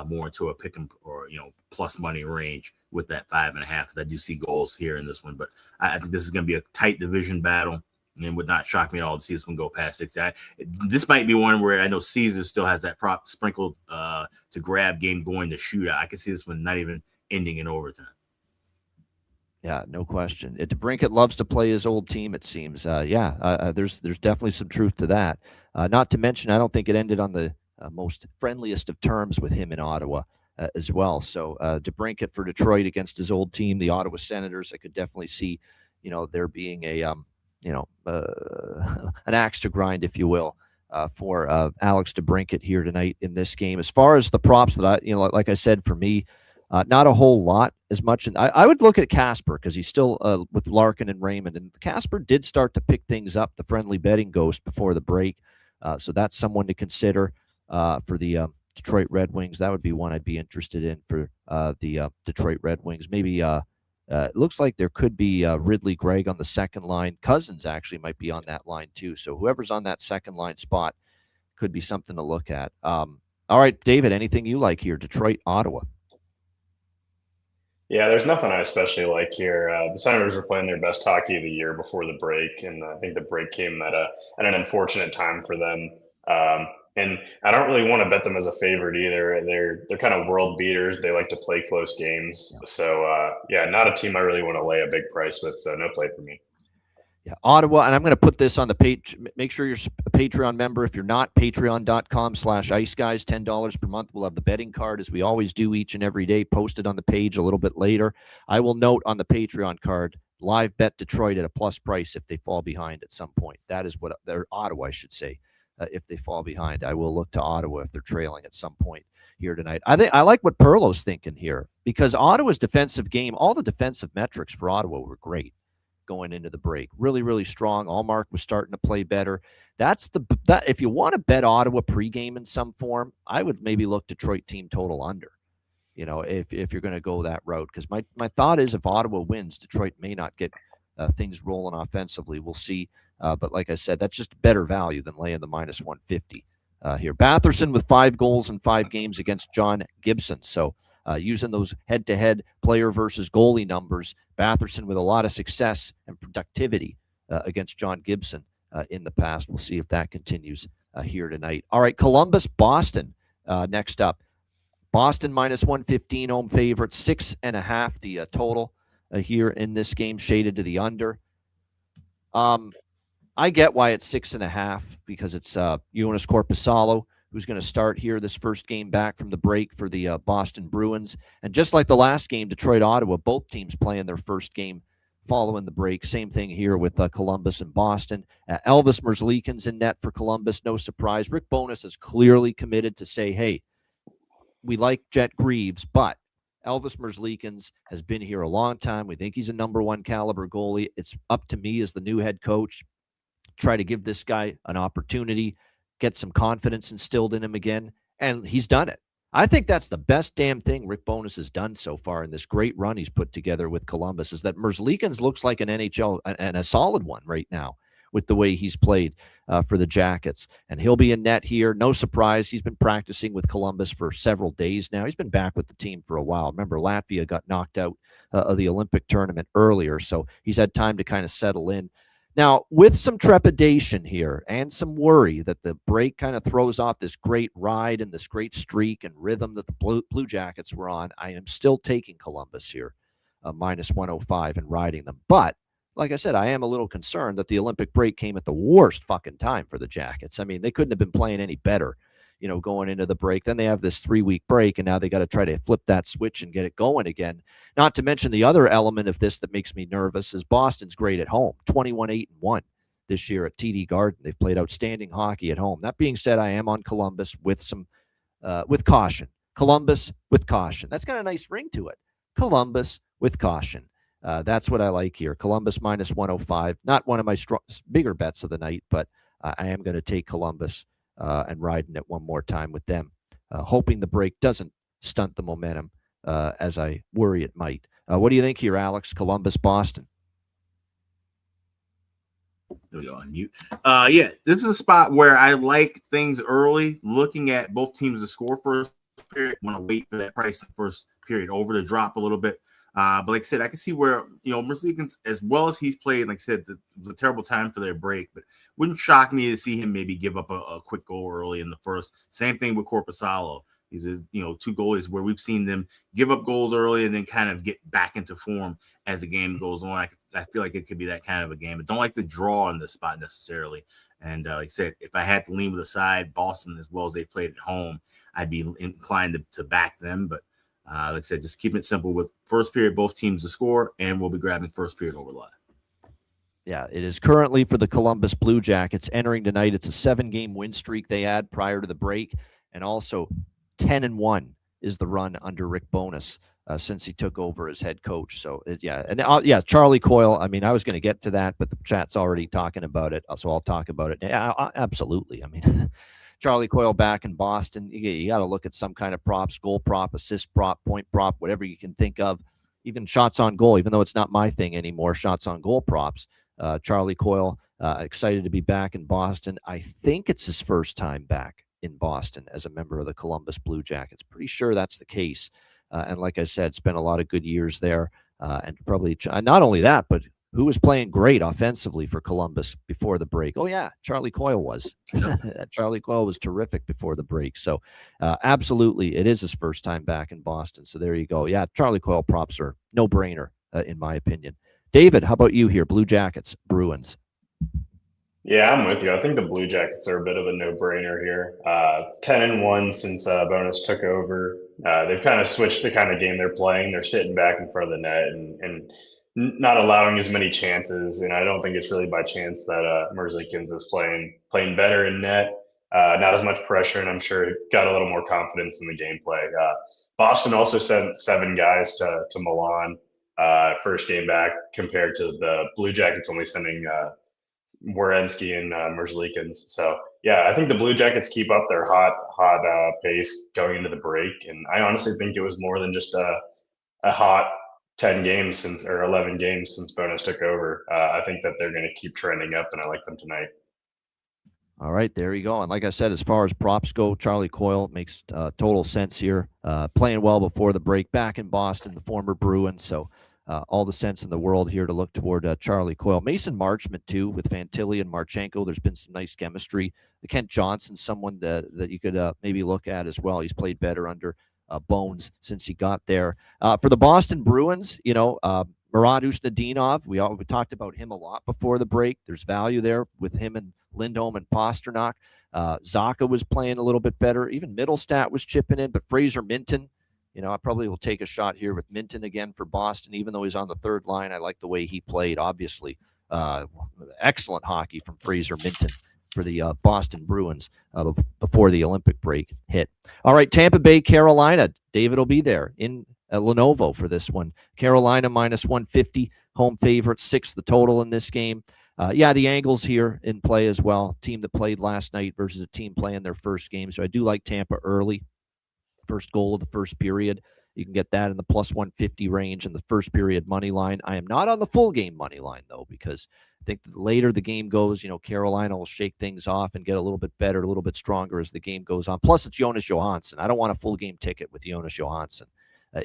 [SPEAKER 3] more into a pick and or plus money range with that 5.5. Because I do see goals here in this one, but I think this is going to be a tight division battle. And it would not shock me at all to see this one go past 60. This might be one where I know Caesar still has that prop sprinkled to grab game going to shootout. I can see this one not even ending in overtime.
[SPEAKER 2] Yeah, no question. DeBrincat loves to play his old team, it seems. There's definitely some truth to that. Not to mention, I don't think it ended on the most friendliest of terms with him in Ottawa as well. So DeBrincat for Detroit against his old team, the Ottawa Senators. I could definitely see, there being a an axe to grind, if you will, for Alex DeBrincat here tonight in this game. As far as the props that like I said, for me, not a whole lot as much. And I would look at Casper because he's still with Larkin and Raymond. And Casper did start to pick things up, the friendly betting ghost, before the break. So that's someone to consider for the Detroit Red Wings. That would be one I'd be interested in for the Detroit Red Wings. Maybe it looks like there could be Ridley Gregg on the second line. Cousins actually might be on that line too. So whoever's on that second line spot could be something to look at. All right, David, anything you like here? Detroit, Ottawa.
[SPEAKER 4] Yeah, there's nothing I especially like here. The Senators were playing their best hockey of the year before the break, and I think the break came at an unfortunate time for them. And I don't really want to bet them as a favorite either. They're kind of world beaters. They like to play close games. So not a team I really want to lay a big price with. So no play for me.
[SPEAKER 2] Yeah, Ottawa, and I'm going to put this on the page. Make sure you're a Patreon member. If you're not, patreon.com/ice guys, $10 per month. We'll have the betting card, as we always do each and every day, posted on the page a little bit later. I will note on the Patreon card, live bet Detroit at a plus price if they fall behind at some point. That is what they're Ottawa, I should say. If they fall behind, I will look to Ottawa if they're trailing at some point here tonight. I like what Perlo's thinking here, because Ottawa's defensive game, all the defensive metrics for Ottawa were great going into the break. Really, really strong. Ullmark was starting to play better. That if you want to bet Ottawa pregame in some form, I would maybe look Detroit team total under. If you're going to go that route, because my thought is if Ottawa wins, Detroit may not get things rolling offensively. We'll see. But like I said, that's just better value than laying the minus 150 here. Batherson with 5 goals in 5 games against John Gibson. So using those head-to-head player versus goalie numbers, Batherson with a lot of success and productivity against John Gibson in the past. We'll see if that continues here tonight. All right, Columbus, Boston next up. Boston minus 115 home favorite, 6.5 the total here in this game, shaded to the under. I get why it's 6.5 because it's Jonas Korpisalo who's going to start here this first game back from the break for the Boston Bruins. And just like the last game, Detroit-Ottawa, both teams playing their first game following the break. Same thing here with Columbus and Boston. Elvis Merzlikins in net for Columbus, no surprise. Rick Bowness is clearly committed to say, hey, we like Jet Greaves, but Elvis Merzlikins has been here a long time. We think he's a number one caliber goalie. It's up to me as the new head coach. Try to give this guy an opportunity, get some confidence instilled in him again, and he's done it. I think that's the best damn thing Rick Bowness has done so far in this great run he's put together with Columbus is that Merzlikins looks like an NHL and a solid one right now with the way he's played for the Jackets. And he'll be in net here. No surprise. He's been practicing with Columbus for several days now. He's been back with the team for a while. Remember, Latvia got knocked out of the Olympic tournament earlier, so he's had time to kind of settle in. Now, with some trepidation here and some worry that the break kind of throws off this great ride and this great streak and rhythm that the Blue Jackets were on, I am still taking Columbus here, minus 105 and riding them. But, like I said, I am a little concerned that the Olympic break came at the worst fucking time for the Jackets. I mean, they couldn't have been playing any better, you know, going into the break. Then they have this 3-week break, and now they got to try to flip that switch and get it going again. Not to mention the other element of this that makes me nervous is Boston's great at home, 21-8-1 this year at TD Garden. They've played outstanding hockey at home. That being said, I am on Columbus with some with caution. Columbus with caution. That's got a nice ring to it. Columbus with caution. That's what I like here. Columbus minus 105. Not one of my bigger bets of the night, but I am going to take Columbus and riding it one more time with them, hoping the break doesn't stunt the momentum as I worry it might. What do you think here, Alex? Columbus, Boston.
[SPEAKER 3] There we go, on mute. Yeah, this is a spot where I like things early, looking at both teams to score first period. Want to wait for that price first period over to drop a little bit. But like I said, I can see where, you know, Merzlikins, as well as he's played, like I said, it was a terrible time for their break, but wouldn't shock me to see him maybe give up a quick goal early in the first. Same thing with Korpisalo. These are, you know, two goalies where we've seen them give up goals early and then kind of get back into form as the game goes on. I feel like it could be that kind of a game. I don't like the draw in this spot necessarily. And like I said, if I had to lean with the side, Boston, as well as they played at home, I'd be inclined to back them. But like I said, just keep it simple with first period, both teams to score, and we'll be grabbing first period over live.
[SPEAKER 2] Yeah, it is currently for the Columbus Blue Jackets entering tonight. It's a 7-game win streak they had prior to the break, and also 10-1 is the run under Rick Bowness since he took over as head coach. So yeah, Charlie Coyle. I mean, I was going to get to that, but the chat's already talking about it, so I'll talk about it. Yeah, absolutely. I mean, Charlie Coyle back in Boston. You got to look at some kind of props, goal prop, assist prop, point prop, whatever you can think of. Even shots on goal, even though it's not my thing anymore. Shots on goal props. Charlie Coyle, excited to be back in Boston. I think it's his first time back in Boston as a member of the Columbus Blue Jackets. Pretty sure that's the case. And like I said, spent a lot of good years there. And probably not only that, but who was playing great offensively for Columbus before the break? Oh, yeah, Charlie Coyle was. Charlie Coyle was terrific before the break. So absolutely, it is his first time back in Boston. So there you go. Yeah, Charlie Coyle props are no-brainer, in my opinion. David, how about you here? Blue Jackets, Bruins.
[SPEAKER 4] Yeah, I'm with you. I think the Blue Jackets are a bit of a no-brainer here. 10-1 since Bowness took over. They've kind of switched the kind of game they're playing. They're sitting back in front of the net and not allowing as many chances. And I don't think it's really by chance that Merzlikins is playing better in net. Not as much pressure, and I'm sure got a little more confidence in the gameplay. Boston also sent 7 guys to Milan first game back, compared to the Blue Jackets only sending Werenski and Merzlikins. So yeah, I think the Blue Jackets keep up their hot pace going into the break, and I honestly think it was more than just a hot 10 games or 11 games since Bowness took over. I think that they're going to keep trending up, and I like them tonight.
[SPEAKER 2] All right, there you go. And like I said, as far as props go, Charlie Coyle makes total sense here. Playing well before the break, back in Boston, the former Bruins. So all the sense in the world here to look toward Charlie Coyle. Mason Marchment, too, with Fantilli and Marchenko. There's been some nice chemistry. Kent Johnson, someone that you could maybe look at as well. He's played better under Bones since he got there. For the Boston Bruins, Murad Usnadinov, we talked about him a lot before the break. There's value there with him and Lindholm and Pasternak. Zaka was playing a little bit better. Even Middlestat was chipping in, but Fraser Minton, I probably will take a shot here with Minton again for Boston, even though he's on the third line. I like the way he played, obviously. Excellent hockey from Fraser Minton for the Boston Bruins before the Olympic break hit. All right, Tampa Bay, Carolina. David will be there in Lenovo for this one. Carolina minus 150, home favorite, 6 the total in this game. The angles here in play as well. Team that played last night versus a team playing their first game. So I do like Tampa early. First goal of the first period. You can get that in the plus 150 range in the first period money line. I am not on the full game money line, though, because I think the later the game goes, Carolina will shake things off and get a little bit better, a little bit stronger as the game goes on. Plus, it's Jonas Johansson. I don't want a full game ticket with Jonas Johansson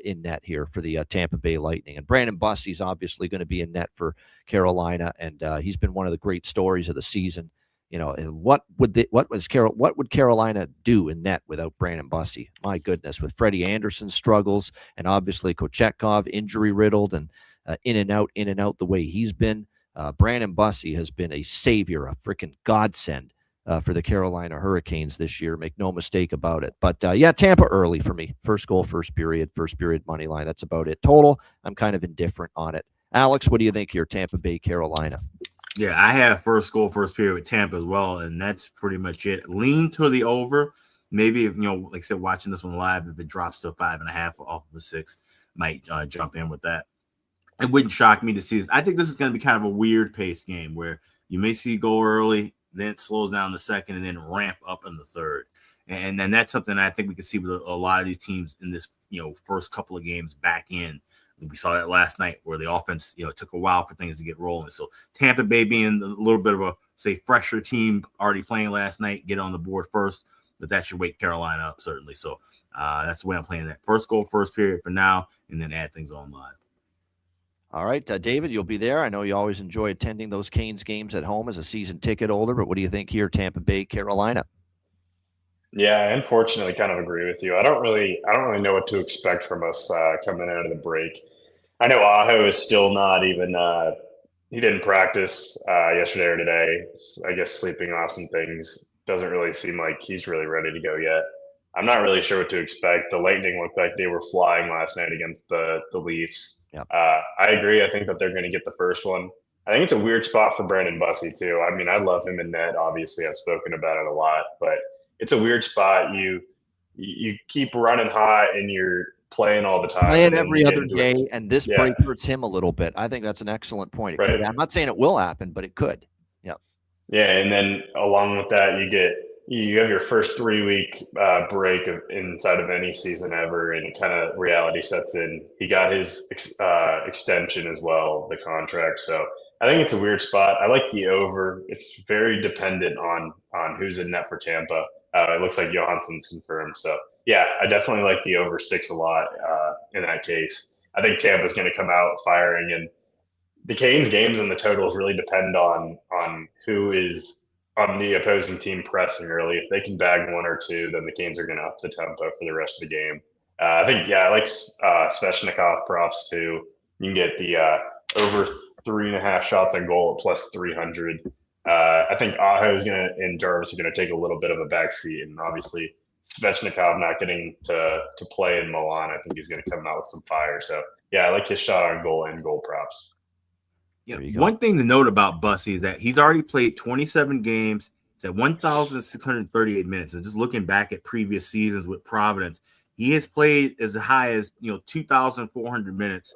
[SPEAKER 2] in net here for the Tampa Bay Lightning. And Brandon Bussy's obviously going to be in net for Carolina, and he's been one of the great stories of the season. And what would Carolina do in net without Brandon Bussy? My goodness, with Freddie Anderson's struggles and obviously Kochetkov injury riddled and in and out the way he's been. Brandon Bussy has been a savior, a freaking godsend for the Carolina Hurricanes this year. Make no mistake about it. But Tampa early for me. First goal, first period money line. That's about it. Total, I'm kind of indifferent on it. Alex, what do you think here? Tampa Bay, Carolina.
[SPEAKER 3] Yeah, I have first goal, first period with Tampa as well, and that's pretty much it. Lean to the over. Maybe if, like I said, watching this one live, if it drops to 5.5 off of a 6, might jump in with that. It wouldn't shock me to see this. I think this is going to be kind of a weird pace game where you may see a goal early, then it slows down the second, and then ramp up in the third. And then that's something I think we can see with a lot of these teams in this, first couple of games back in. We saw that last night where the offense, it took a while for things to get rolling. So Tampa Bay being a little bit of a, say, fresher team already playing last night, get on the board first, but that should wake Carolina up, certainly. So that's the way I'm playing that. First goal, first period for now, and then add things on live.
[SPEAKER 2] All right, David, you'll be there. I know you always enjoy attending those Canes games at home as a season ticket holder, but what do you think here, Tampa Bay, Carolina?
[SPEAKER 4] Yeah, I unfortunately kind of agree with you. I don't really know what to expect from us coming out of the break. I know Aho is still not even he didn't practice yesterday or today. I guess sleeping off some things. Doesn't really seem like he's really ready to go yet. I'm not really sure what to expect. The Lightning looked like they were flying last night against the Leafs.
[SPEAKER 2] Yep.
[SPEAKER 4] I agree. I think that they're going to get the first one. I think it's a weird spot for Brandon Bussy too. I mean, I love him in net. Obviously, I've spoken about it a lot, but it's a weird spot. You keep running hot and you're playing all the time.
[SPEAKER 2] Playing every other day, and this break hurts him a little bit. I think that's an excellent point. Right. I'm not saying it will happen, but it could. Yeah.
[SPEAKER 4] Yeah, and then along with that, you have your first 3-week break inside of any season ever, and kind of reality sets in. He got his extension as well, the contract. So I think it's a weird spot. I like the over. It's very dependent on who's in net for Tampa. It looks like Johansson's confirmed. So, yeah, I definitely like the over 6 a lot in that case. I think Tampa's going to come out firing, and the Canes games and the totals really depend on who is on the opposing team pressing early. If they can bag 1 or 2, then the Canes are going to up the tempo for the rest of the game. I like Svechnikov props too. You can get the over 3.5 shots on goal at plus 300. I think Aho and Jarvis are going to take a little bit of a backseat, and obviously Svechnikov not getting to play in Milan, I think he's going to come out with some fire. So, yeah, I like his shot on goal and goal props.
[SPEAKER 3] Yeah, one thing to note about Bussy is that he's already played 27 games. It's at 1,638 minutes. And just looking back at previous seasons with Providence, he has played as high as 2,400 minutes,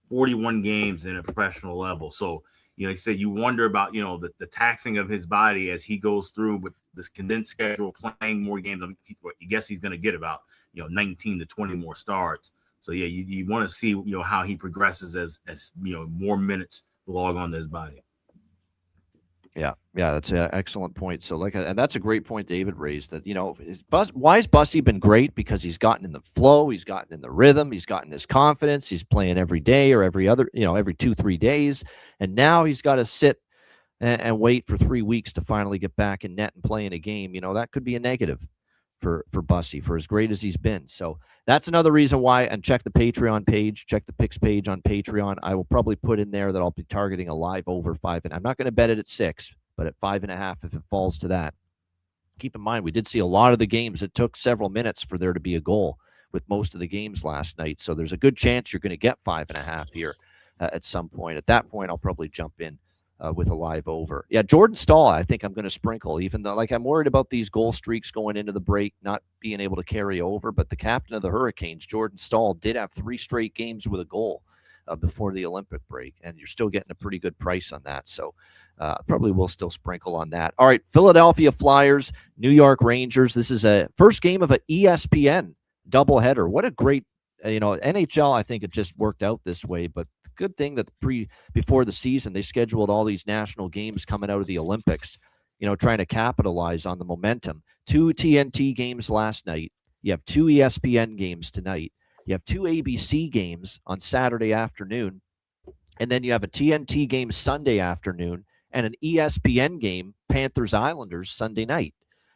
[SPEAKER 3] 41 games in a professional level. So, like I said, you wonder about the taxing of his body as he goes through with this condensed schedule, playing more games. I guess he's going to get about 19 to 20 more starts. So yeah, you want to see how he progresses as more minutes log on to his body.
[SPEAKER 2] Yeah, that's an excellent point. So, and that's a great point David raised. That why has Bussy been great? Because he's gotten in the flow, he's gotten in the rhythm, he's gotten his confidence. He's playing every day or every other, every 2-3 days, and now he's got to sit and wait for 3 weeks to finally get back in net and play in a game. That could be a negative for Bussy, for as great as he's been. So that's another reason why. And check the Patreon page, check the picks page on Patreon. I will probably put in there that I'll be targeting a live over 5, and I'm not going to bet it at 6, but at 5.5 if it falls to that. Keep in mind, we did see a lot of the games. It took several minutes for there to be a goal with most of the games last night. So there's a good chance you're going to get 5.5 here at some point. At that point, I'll probably jump in with a live over. Yeah, Jordan Staal, I think I'm going to sprinkle, even though I'm worried about these goal streaks going into the break, not being able to carry over. But the captain of the Hurricanes, Jordan Staal, did have 3 straight games with a goal before the Olympic break, and you're still getting a pretty good price on that. So probably will still sprinkle on that. All right, Philadelphia Flyers, New York Rangers. This is a first game of an ESPN doubleheader. What a great, NHL, I think it just worked out this way, but good thing that before the season they scheduled all these national games coming out of the Olympics, trying to capitalize on the momentum. 2 TNT games last night. You have 2 ESPN games tonight. You have 2 ABC games on Saturday afternoon, and then you have a TNT game Sunday afternoon and an ESPN game, Panthers Islanders, Sunday night.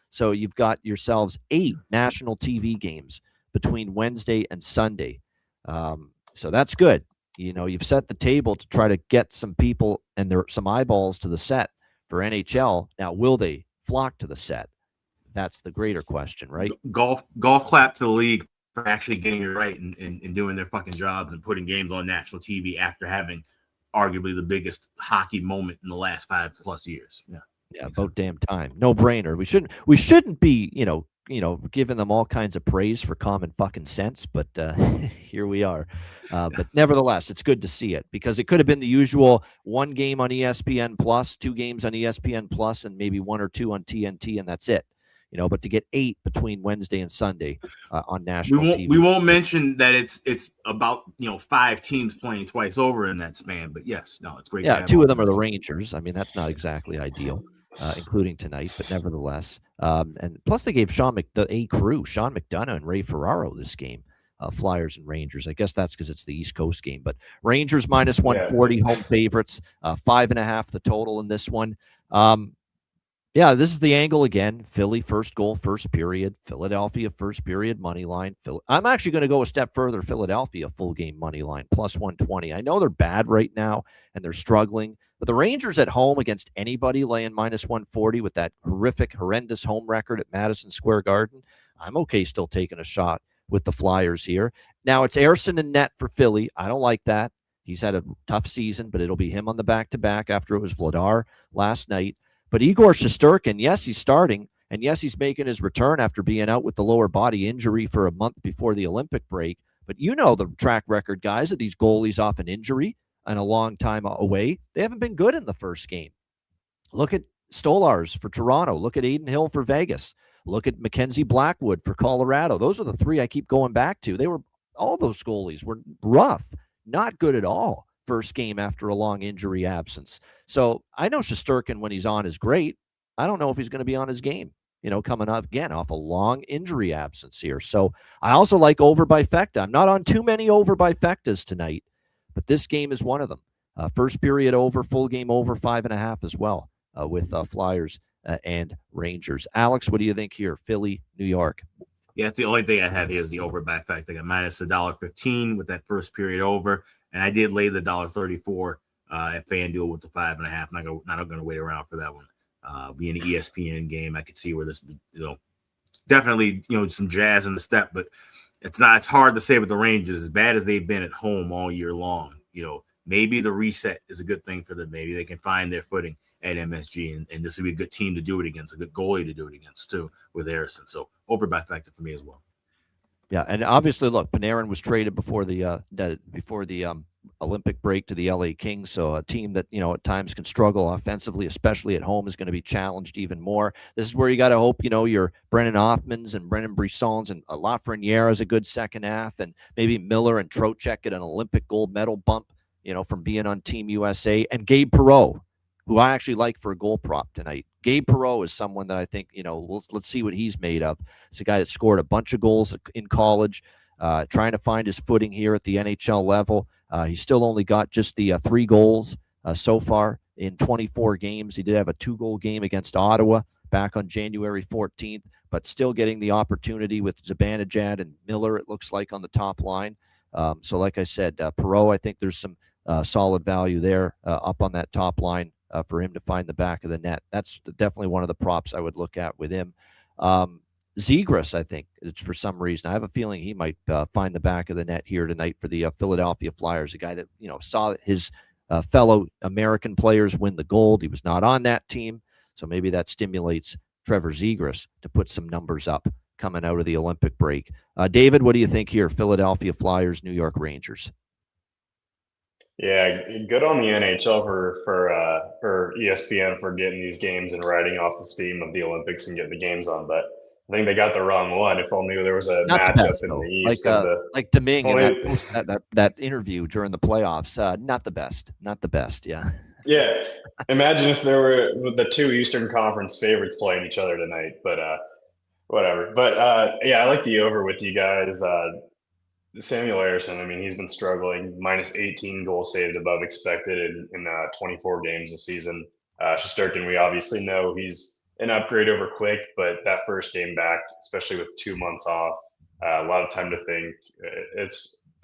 [SPEAKER 2] So you've got yourselves 8 national TV games between Wednesday and Sunday. So that's good. You've set the table to try to get some people and some eyeballs to the set for NHL. Now, will they flock to the set? That's the greater question, right?
[SPEAKER 3] Golf clap to the league for actually getting it right and doing their fucking jobs and putting games on national TV after having arguably the biggest hockey moment in the last 5+ years. Yeah,
[SPEAKER 2] about damn time. No brainer. We shouldn't be, giving them all kinds of praise for common fucking sense, but here we are. But nevertheless, it's good to see it, because it could have been the usual 1 game on ESPN Plus, 2 games on ESPN Plus, and maybe 1 or 2 on TNT, and that's it. But to get 8 between Wednesday and Sunday on national TV.
[SPEAKER 3] We won't mention that it's about 5 teams playing twice over in that span, but yes, no, it's great.
[SPEAKER 2] Yeah, 2 of them are the Rangers. I mean, that's not exactly ideal, including tonight, but nevertheless. And plus, they gave Sean McDonough and Ray Ferraro this game, Flyers and Rangers. I guess that's because it's the East Coast game. But Rangers minus 140, home favorites, 5.5 the total in this one. Yeah, this is the angle again. Philly, first goal, first period. Philadelphia, first period, money line. I'm actually going to go a step further. Philadelphia, full game money line, plus 120. I know they're bad right now, and they're struggling. But the Rangers at home against anybody laying minus 140 with that horrendous home record at Madison Square Garden, I'm okay still taking a shot with the Flyers here. Now, it's Ersson and net for Philly. I don't like that. He's had a tough season, but it'll be him on the back-to-back after it was Vladar last night. But Igor Shesterkin, yes, he's starting, and yes, he's making his return after being out with the lower body injury for a month before the Olympic break. But the track record, guys, of these goalies off an injury and a long time away. They haven't been good in the first game. Look at Stolars for Toronto. Look at Aiden Hill for Vegas. Look at Mackenzie Blackwood for Colorado. Those are the 3 I keep going back to. All those goalies were rough, not good at all. First game after a long injury absence. So I know Shesterkin, when he's on, is great. I don't know if he's going to be on his game, coming up again off a long injury absence here. So I also like over by Fecta. I'm not on too many over by Fectas tonight, but this game is one of them. First period over, full game over, 5.5 as well with Flyers and Rangers. Alex, what do you think here? Philly, New York.
[SPEAKER 3] Yeah, it's the only thing I have here is the over by Fecta. I got minus $1.15 with that first period over. And I did lay the $1.34 at FanDuel with the 5.5. Not going to wait around for that one. Being an ESPN game, I could see where this, definitely, some jazz in the step, but it's hard to say with the Rangers, as bad as they've been at home all year long. Maybe the reset is a good thing for them. Maybe they can find their footing at MSG, and this would be a good team to do it against, a good goalie to do it against too with Ersson. So over by Fecta for me as well.
[SPEAKER 2] Yeah, and obviously, look, Panarin was traded before the Olympic break to the LA Kings, so a team that at times can struggle offensively, especially at home, is going to be challenged even more. This is where you got to hope your Brennan Othmans and Brennan Brissons and Lafreniere is a good second half, and maybe Miller and Trocheck get an Olympic gold medal bump, from being on Team USA, and Gabe Perreault who I actually like for a goal prop tonight. Gabe Perreault is someone that I think, let's see what he's made of. It's a guy that scored a bunch of goals in college, trying to find his footing here at the NHL level. He's still only got just the 3 goals so far in 24 games. He did have a 2-goal game against Ottawa back on January 14th, but still getting the opportunity with Zibanejad and Miller, it looks like, on the top line. So like I said, Perreault, I think there's some solid value there up on that top line for him to find the back of the net. That's definitely one of the props I would look at with him. Zegras, I think, for some reason, I have a feeling he might find the back of the net here tonight for the Philadelphia Flyers, a guy that, saw his fellow American players win the gold. He was not on that team, so maybe that stimulates Trevor Zegras to put some numbers up coming out of the Olympic break. David, what do you think here? Philadelphia Flyers, New York Rangers.
[SPEAKER 4] Yeah, good on the NHL for ESPN for getting these games and riding off the steam of the Olympics and getting the games on. But I think they got the wrong one. If only there was a matchup in the East.
[SPEAKER 2] Like Domingue and that interview during the playoffs. Not the best. Yeah.
[SPEAKER 4] Yeah. Imagine if there were the 2 Eastern Conference favorites playing each other tonight. But whatever. But yeah, I like the over with you guys. Samuel Harrison, I mean, he's been struggling. Minus 18 goals saved above expected in 24 games this season. Shesterkin, we obviously know he's an upgrade over Quick, but that first game back, especially with 2 months off, a lot of time to think.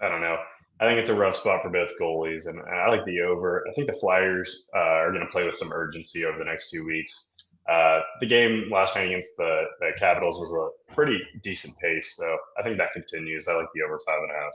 [SPEAKER 4] I don't know. I think it's a rough spot for both goalies, and I like the over. I think the Flyers are going to play with some urgency over the next 2 weeks. The game last night against the Capitals was a pretty decent pace, so I think that continues. I like the over 5.5.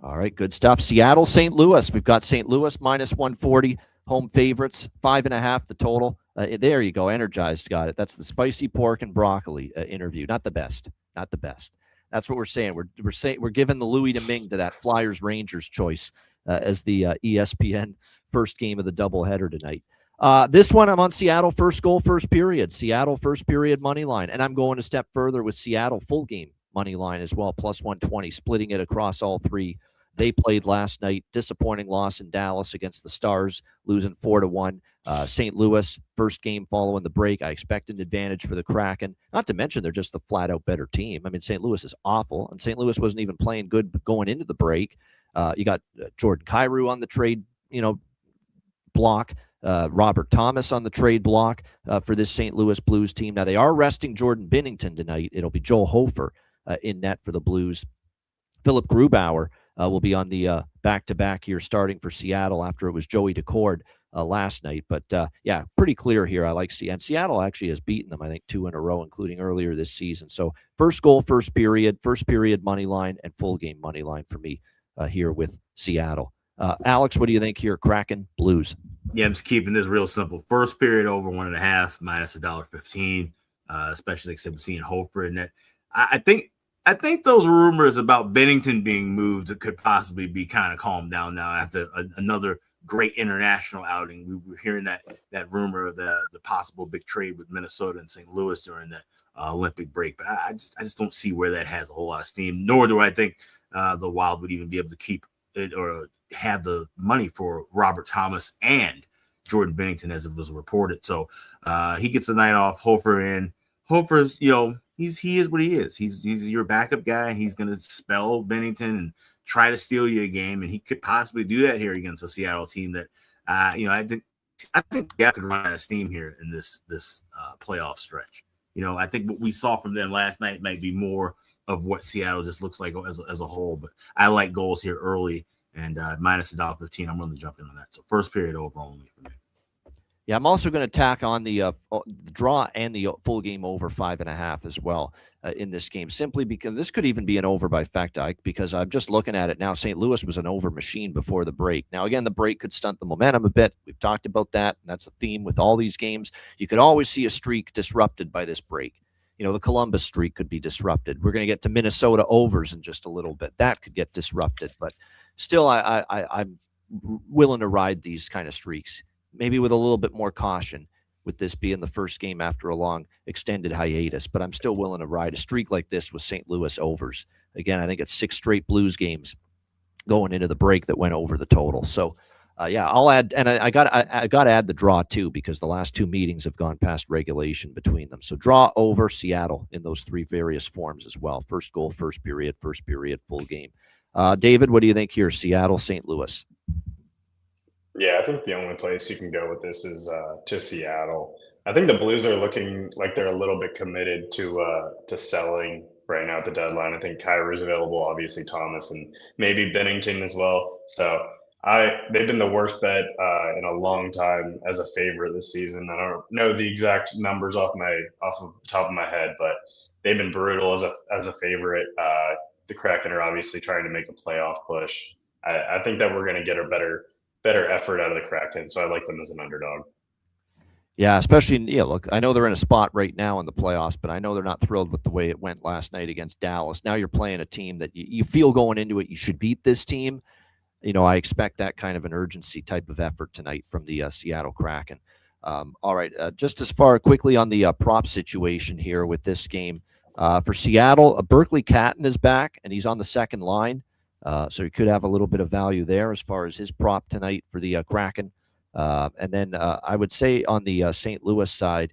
[SPEAKER 2] All right, good stuff. Seattle, St. Louis. We've got St. Louis minus 140, home favorites, 5.5 the total. There you go, Energized got it. That's the spicy pork and broccoli interview. Not the best. That's what we're saying. We're giving the Louis Domingue to that Flyers Rangers choice as the ESPN first game of the doubleheader tonight. This one, I'm on Seattle first goal, first period. Seattle first period money line. And I'm going a step further with Seattle full game money line as well, plus 120, splitting it across all 3. They played last night. Disappointing loss in Dallas against the Stars, losing 4-1. St. Louis, first game following the break. I expect an advantage for the Kraken. Not to mention they're just the flat-out better team. I mean, St. Louis is awful, and St. Louis wasn't even playing good going into the break. You got Jordan Kyrou on the trade, block. Robert Thomas on the trade block for this St. Louis Blues team. Now, they are resting Jordan Binnington tonight. It'll be Joel Hofer in net for the Blues. Philip Grubauer will be on the back-to-back here starting for Seattle after it was Joey Decord last night. But, yeah, pretty clear here. I like Seattle. And Seattle actually has beaten them, I think, 2 in a row, including earlier this season. So first goal, first period money line, and full game money line for me here with Seattle. Alex, what do you think here? Kraken, Blues.
[SPEAKER 3] Yeah, I'm just keeping this real simple. First period over 1.5 minus $1.15, especially except we're seeing Hofer in that. I think those rumors about Binnington being moved could possibly be kind of calmed down now after another great international outing. We were hearing that rumor of the possible big trade with Minnesota and St. Louis during that Olympic break, but I just don't see where that has a whole lot of steam. Nor do I think the Wild would even be able to keep it or have the money for Robert Thomas and Jordan Binnington as it was reported. So he gets the night off. Hofer in. Hofer's, he is what he is. He's your backup guy. He's going to spell Binnington and try to steal you a game, and he could possibly do that here against a Seattle team that, I think they could run out of steam here in this playoff stretch. I think what we saw from them last night might be more of what Seattle just looks like as a whole. But I like goals here early, and minus $1.15. I'm willing to jump in on that. So first period over only for me.
[SPEAKER 2] Yeah, I'm also going to tack on the draw and the full game over 5.5 as well in this game, simply because this could even be an over by fact, because I'm just looking at it now. St. Louis was an over machine before the break. Now, again, the break could stunt the momentum a bit. We've talked about that, and that's a theme with all these games. You could always see a streak disrupted by this break. The Columbus streak could be disrupted. We're going to get to Minnesota overs in just a little bit. That could get disrupted, but still, I'm willing to ride these kind of streaks. Maybe with a little bit more caution with this being the first game after a long extended hiatus, but I'm still willing to ride a streak like this with St. Louis overs. Again, I think it's 6 straight Blues games going into the break that went over the total. So Yeah, I'll add, and I got to add the draw too, because the last two meetings have gone past regulation between them. So draw over Seattle in those three various forms as well. First goal, first period, full game. David, what do you think here? Seattle, St. Louis.
[SPEAKER 4] Yeah, I think the only place you can go with this is to Seattle. I think the Blues are looking like they're a little bit committed to selling right now at the deadline. I think Kyrie's available, obviously Thomas, and maybe Bennington as well. So they've been the worst bet in a long time as a favorite this season. I don't know the exact numbers off of the top of my head, but they've been brutal as a favorite. The Kraken are obviously trying to make a playoff push. I think that we're going to get a better effort out of the Kraken, so I like them as an underdog.
[SPEAKER 2] Yeah, especially, look, I know they're in a spot right now in the playoffs, but I know they're not thrilled with the way it went last night against Dallas. Now you're playing a team that you feel going into it, you should beat this team. I expect that kind of an urgency type of effort tonight from the Seattle Kraken. All right, just as far quickly on the prop situation here with this game. For Seattle, Berkeley Catton is back, and he's on the second line. So he could have a little bit of value there as far as his prop tonight for the Kraken. And then I would say on the St. Louis side,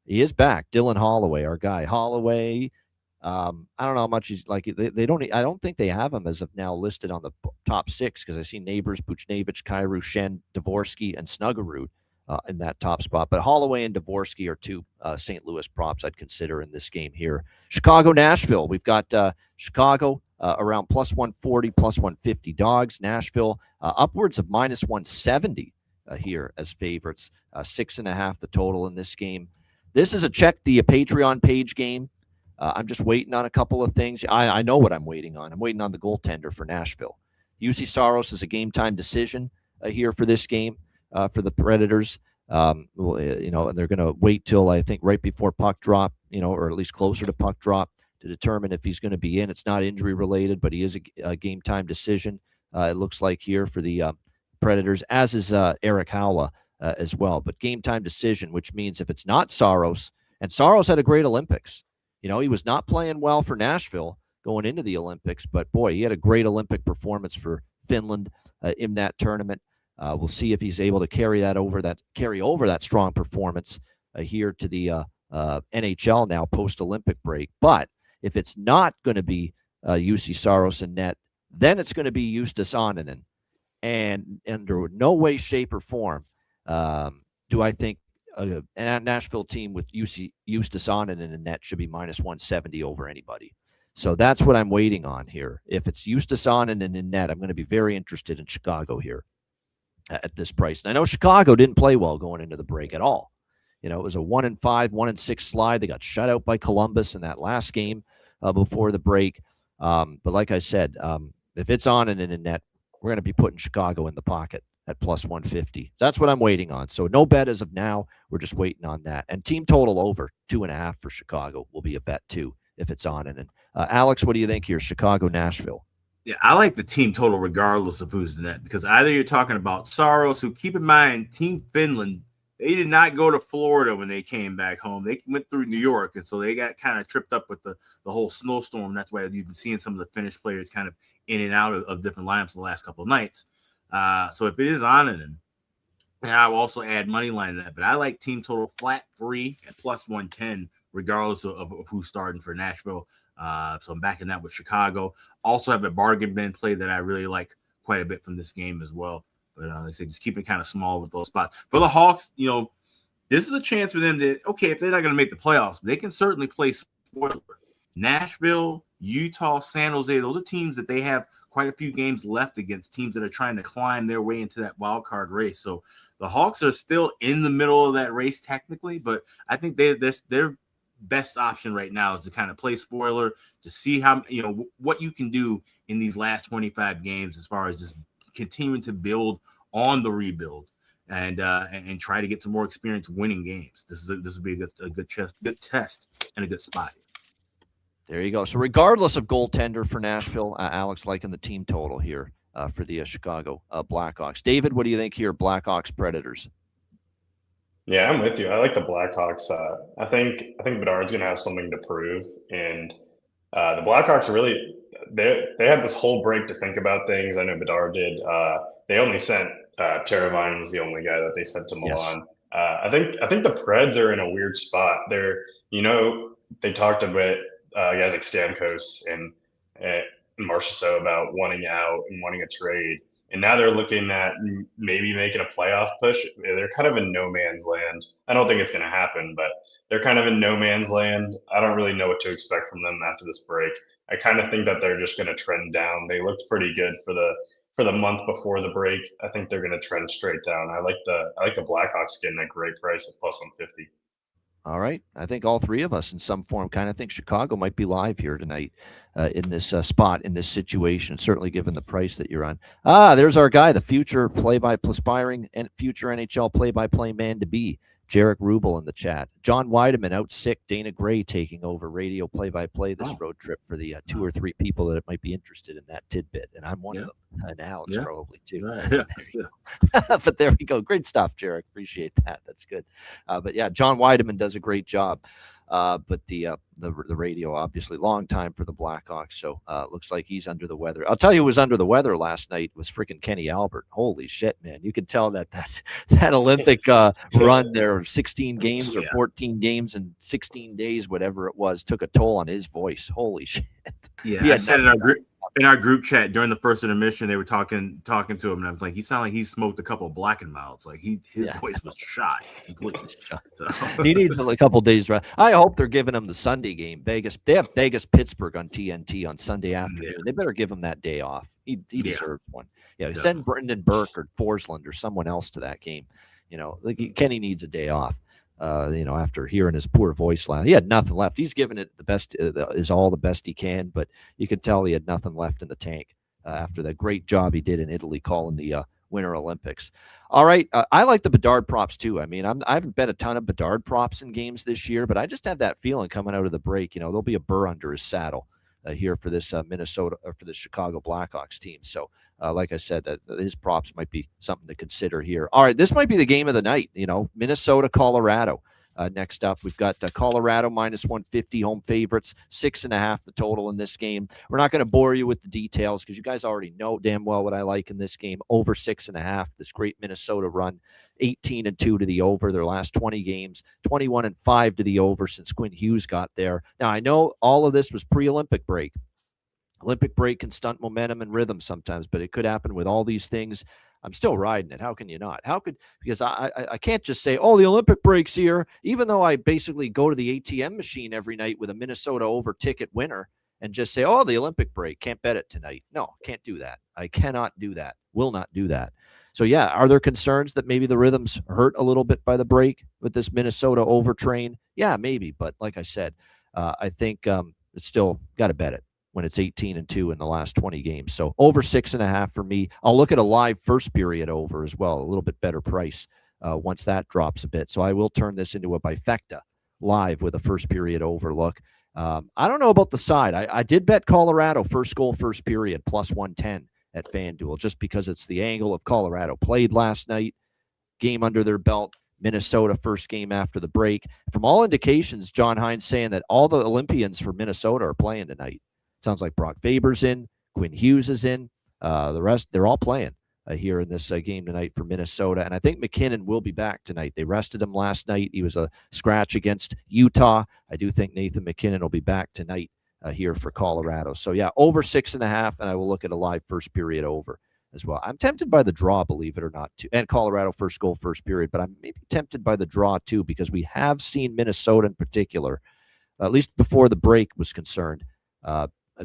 [SPEAKER 2] he is back. Dylan Holloway, our guy. Holloway, I don't know how much he's like. They don't. I don't think they have him as of now listed on the top six, because I see Neighbors, Buchnevich, Kyrou, Shen, Dvorsky, and Snuggerud in that top spot. But Holloway and Dvorsky are two St. Louis props I'd consider in this game here. Chicago, Nashville. We've got Chicago around plus 140, plus 150 dogs. Nashville upwards of minus 170 here as favorites. 6.5 the total in this game. This is a check the Patreon page game. I'm just waiting on a couple of things. I know what I'm waiting on. I'm waiting on the goaltender for Nashville. UC Saros is a game time decision here for this game for the Predators. And they're going to wait till I think right before puck drop, or at least closer to puck drop to determine if he's going to be in. It's not injury related, but he is a game time decision. It looks like here for the Predators, as is Eric Howla as well. But game time decision, which means if it's not Saros, and Saros had a great Olympics. He was not playing well for Nashville going into the Olympics, but boy, he had a great Olympic performance for Finland in that tournament. We'll see if he's able to carry over that strong performance here to the NHL now post-Olympic break. But if it's not going to be UC Saros in net, then it's going to be Justus Annunen. And under no way, shape, or form do I think a Nashville team with Justus Annunen in net should be minus 170 over anybody. So that's what I'm waiting on here. If it's Justus Annunen in net, I'm going to be very interested in Chicago here at this price. And I know Chicago didn't play well going into the break at all. It was a 1-5, 1-6 slide. They got shut out by Columbus in that last game before the break. But like I said, if it's Annunen in net, we're going to be putting Chicago in the pocket at plus 150. That's what I'm waiting on. So no bet as of now. We're just waiting on that. And team total over 2.5 for Chicago will be a bet too if it's on. And Alex, what do you think here? Chicago, Nashville.
[SPEAKER 3] Yeah, I like the team total regardless of who's in net, because either you're talking about Saros, who, keep in mind, Team Finland, they did not go to Florida when they came back home. They went through New York, and so they got kind of tripped up with the whole snowstorm. That's why you've been seeing some of the Finnish players kind of in and out of different lineups the last couple of nights. So if it is Annunen, and I'll also add money line to that, but I like team total flat 3 at plus 110, regardless of who's starting for Nashville. So I'm backing that with Chicago. Also have a bargain bin play that I really like quite a bit from this game as well. But like I said, just keep it kind of small with those spots. For the Hawks, this is a chance for them to, okay, if they're not going to make the playoffs, they can certainly play spoiler. Nashville, Utah, San Jose, those are teams that they have quite a few games left against, teams that are trying to climb their way into that wild card race. So the Hawks are still in the middle of that race technically, but I think their best option right now is to kind of play spoiler, to see how, what you can do in these last 25 games as far as just continuing to build on the rebuild and try to get some more experience winning games. This will be a good test and a good spot.
[SPEAKER 2] There you go. So regardless of goaltender for Nashville, Alex liking the team total here for the Chicago Blackhawks. David, what do you think here? Blackhawks Predators.
[SPEAKER 4] Yeah, I'm with you. I like the Blackhawks. I think Bedard's going to have something to prove, and the Blackhawks are really they had this whole break to think about things. I know Bedard did. They only sent Teravainen was the only guy that they sent to
[SPEAKER 2] Yes.
[SPEAKER 4] Milan. I think the Preds are in a weird spot. They talked a bit, guys like Stamkos and Marchessault about wanting out and wanting a trade, and now they're looking at maybe making a playoff push. They're kind of in no man's land. I don't think it's going to happen, but they're kind of in no man's land. I don't really know what to expect from them after this break. I kind of think that they're just going to trend down. They looked pretty good for the month before the break. I think they're going to trend straight down. I like the Blackhawks getting a great price at plus 150.
[SPEAKER 2] All right. I think all three of us in some form kind of think Chicago might be live here tonight in this spot, in this situation, certainly given the price that you're on. There's our guy, the future aspiring and future NHL play-by-play man to be, Jarek Rubel in the chat. John Weideman out sick. Dana Gray taking over radio play-by-play this road trip for the 2 or 3 people that might be interested in that tidbit. And I'm one of them. And Alex probably too. But there we go. Great stuff, Jarek. Appreciate that. That's good. But yeah, John Weideman does a great job. But the radio, obviously, long time for the Blackhawks. So looks like he's under the weather. I'll tell you who was under the weather last night was freaking Kenny Albert. Holy shit, man. You can tell that Olympic run there, 16 games or 14 games in 16 days, whatever it was, took a toll on his voice. Holy shit.
[SPEAKER 3] Yeah, I said in our group chat during the first intermission, they were talking to him, and I was like, he sounded like he smoked a couple of Black and Milds. Like his voice was shot completely. So.
[SPEAKER 2] He needs a couple days rest. I hope they're giving him the Sunday game. Vegas, they have Vegas Pittsburgh on TNT on Sunday afternoon. They better give him that day off. He deserves one. Yeah, send Brendan Burke or Forsland or someone else to that game. Kenny needs a day off. After hearing his poor voice last, he had nothing left. He's given it the best, is all the best he can, but you could tell he had nothing left in the tank after that great job he did in Italy calling the Winter Olympics. All right, I like the Bedard props too. I mean, I haven't bet a ton of Bedard props in games this year, but I just have that feeling coming out of the break. There'll be a burr under his saddle here for this Minnesota or for the Chicago Blackhawks team. So, like I said, his props might be something to consider here. All right, this might be the game of the night. Minnesota, Colorado. Next up, we've got Colorado minus 150 home favorites, 6.5 the total in this game. We're not going to bore you with the details because you guys already know damn well what I like in this game. Over 6.5. This great Minnesota run, 18-2 to the over their last 20 games, 21-5 to the over since Quinn Hughes got there. Now I know all of this was pre-Olympic break. Olympic break can stunt momentum and rhythm sometimes, but it could happen with all these things. I'm still riding it. How can you not? Because I can't just say, the Olympic break's here, even though I basically go to the ATM machine every night with a Minnesota over ticket winner and just say, the Olympic break, can't bet it tonight. No, can't do that. I cannot do that. Will not do that. So yeah, are there concerns that maybe the rhythms hurt a little bit by the break with this Minnesota overtrain? Yeah, maybe. But like I said, I think it's still got to bet it when it's 18-2 in the last 20 games. So over 6.5 for me. I'll look at a live first period over as well, a little bit better price once that drops a bit. So I will turn this into a bifecta live with a first period over look. I don't know about the side. I did bet Colorado first goal, first period, plus 110 at FanDuel, just because it's the angle of Colorado played last night, game under their belt. Minnesota first game after the break. From all indications, John Hines saying that all the Olympians for Minnesota are playing tonight. Sounds like Brock Faber's in, Quinn Hughes is in. The rest, they're all playing here in this game tonight for Minnesota. And I think McKinnon will be back tonight. They rested him last night. He was a scratch against Utah. I do think Nathan McKinnon will be back tonight here for Colorado. So, yeah, over 6.5, and I will look at a live first period over as well. I'm tempted by the draw, believe it or not, too. And Colorado first goal, first period. But I'm maybe tempted by the draw, too, because we have seen Minnesota in particular, at least before the break was concerned,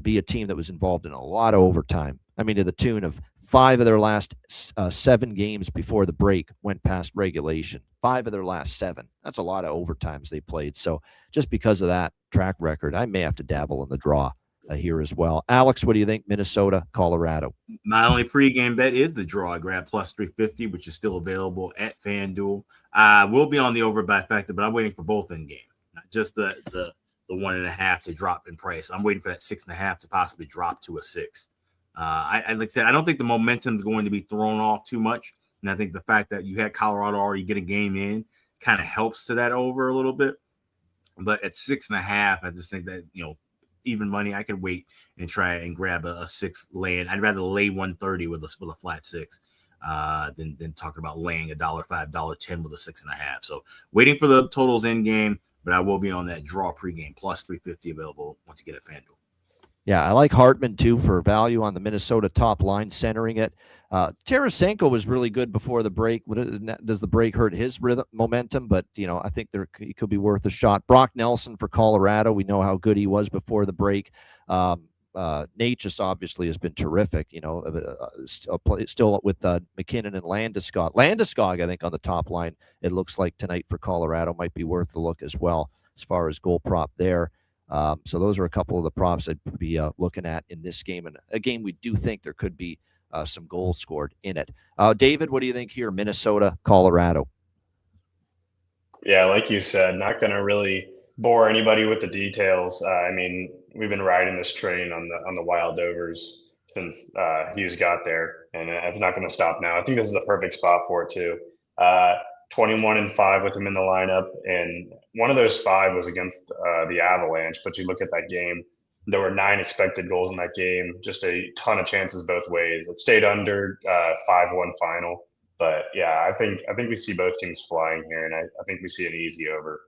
[SPEAKER 2] be a team that was involved in a lot of overtime. I mean, to the tune of 5 of their last 7 games before the break went past regulation. 5 of their last 7. That's a lot of overtimes they played. So just because of that track record, I may have to dabble in the draw here as well. Alex, what do you think? Minnesota, Colorado.
[SPEAKER 3] My only pregame bet is the draw. I grabbed plus 350, which is still available at FanDuel. We'll be on the over bifecta, but I'm waiting for both in game, not just the 1.5 to drop in price. I'm waiting for that 6.5 to possibly drop to a 6. Like I said, I don't think the momentum is going to be thrown off too much. And I think the fact that you had Colorado already get a game in kind of helps to that over a little bit. But at 6.5, I just think that, even money, I could wait and try and grab a 6 land. I'd rather lay 130 with a flat 6. than talking about laying $1.05, $1.10 with a 6.5. So waiting for the totals in game, but I will be on that draw pregame plus 350 available once you get at FanDuel.
[SPEAKER 2] Yeah, I like Hartman, too, for value on the Minnesota top line, centering it. Tarasenko was really good before the break. Does the break hurt his momentum? But, I think he could be worth a shot. Brock Nelson for Colorado. We know how good he was before the break. Nate just obviously has been terrific, still with McKinnon and Landeskog. Landeskog, I think, on the top line, it looks like tonight for Colorado might be worth a look as well as far as goal prop there. So those are a couple of the props I'd be looking at in this game. And a game we do think there could be some goals scored in it. David, what do you think here? Minnesota, Colorado.
[SPEAKER 4] Yeah, like you said, not going to really bore anybody with the details. I mean, we've been riding this train on the Wild Overs since Hughes got there, and it's not going to stop now. I think this is a perfect spot for it too. 21-5 with him in the lineup, and one of those 5 was against the Avalanche. But you look at that game, there were 9 expected goals in that game, just a ton of chances both ways. It stayed under 5-1 final. But yeah, I think we see both teams flying here, and I think we see an easy over.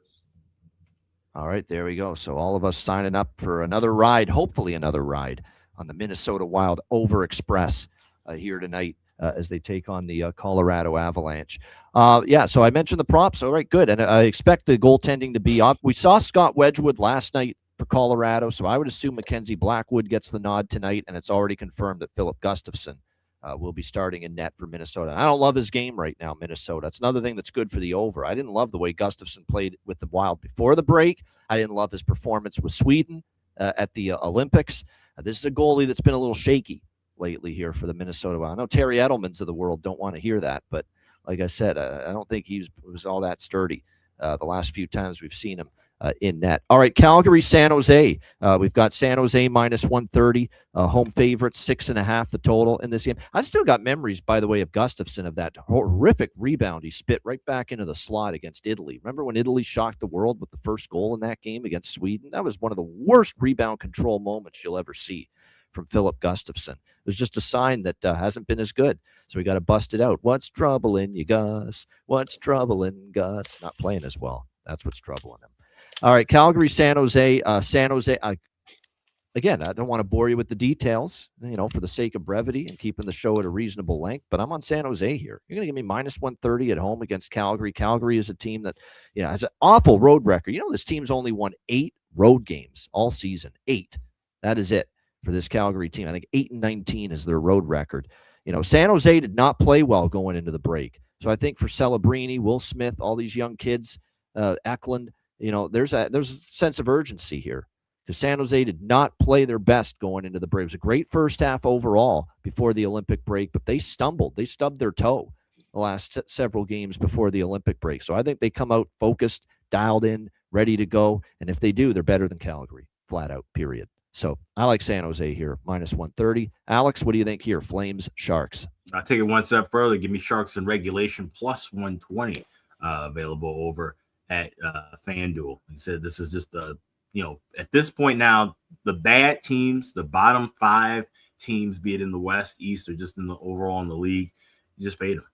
[SPEAKER 2] All right, there we go. So all of us signing up for another ride, hopefully another ride on the Minnesota Wild Over Express here tonight as they take on the Colorado Avalanche. So I mentioned the props. All right, good. And I expect the goaltending to be up. We saw Scott Wedgwood last night for Colorado, so I would assume Mackenzie Blackwood gets the nod tonight, and it's already confirmed that Philip Gustafsson will be starting in net for Minnesota. I don't love his game right now, Minnesota. It's another thing that's good for the over. I didn't love the way Gustafsson played with the Wild before the break. I didn't love his performance with Sweden at the Olympics. This is a goalie that's been a little shaky lately here for the Minnesota Wild. I know Terry Edelmans of the world don't want to hear that, but like I said, I don't think he was all that sturdy the last few times we've seen him in net. All right, Calgary, San Jose. We've got San Jose minus 130, home favorite, 6.5 the total in this game. I've still got memories, by the way, of Gustafsson, of that horrific rebound he spit right back into the slot against Italy. Remember when Italy shocked the world with the first goal in that game against Sweden? That was one of the worst rebound control moments you'll ever see from Philip Gustafsson. It was just a sign that hasn't been as good. So we got to bust it out. What's troubling you, Gus? What's troubling Gus? Not playing as well. That's what's troubling him. All right, Calgary, San Jose. San Jose, again, I don't want to bore you with the details, for the sake of brevity and keeping the show at a reasonable length, but I'm on San Jose here. You're going to give me minus 130 at home against Calgary. Calgary is a team that, has an awful road record. This team's only won 8 road games all season. 8. That is it for this Calgary team. I think 8-19 is their road record. San Jose did not play well going into the break. So I think for Celebrini, Will Smith, all these young kids, Eklund, there's a sense of urgency here because San Jose did not play their best going into the break. It was a great first half overall before the Olympic break, but they stumbled. They stubbed their toe the last several games before the Olympic break. So I think they come out focused, dialed in, ready to go. And if they do, they're better than Calgary, flat out, period. So I like San Jose here, minus 130. Alex, what do you think here? Flames, Sharks.
[SPEAKER 3] I'll take it one step further. Give me Sharks in regulation plus 120 available over at FanDuel. He said this is just at this point now, the bad teams, the bottom 5 teams, be it in the West, East, or just in the overall in the league, you just fade them.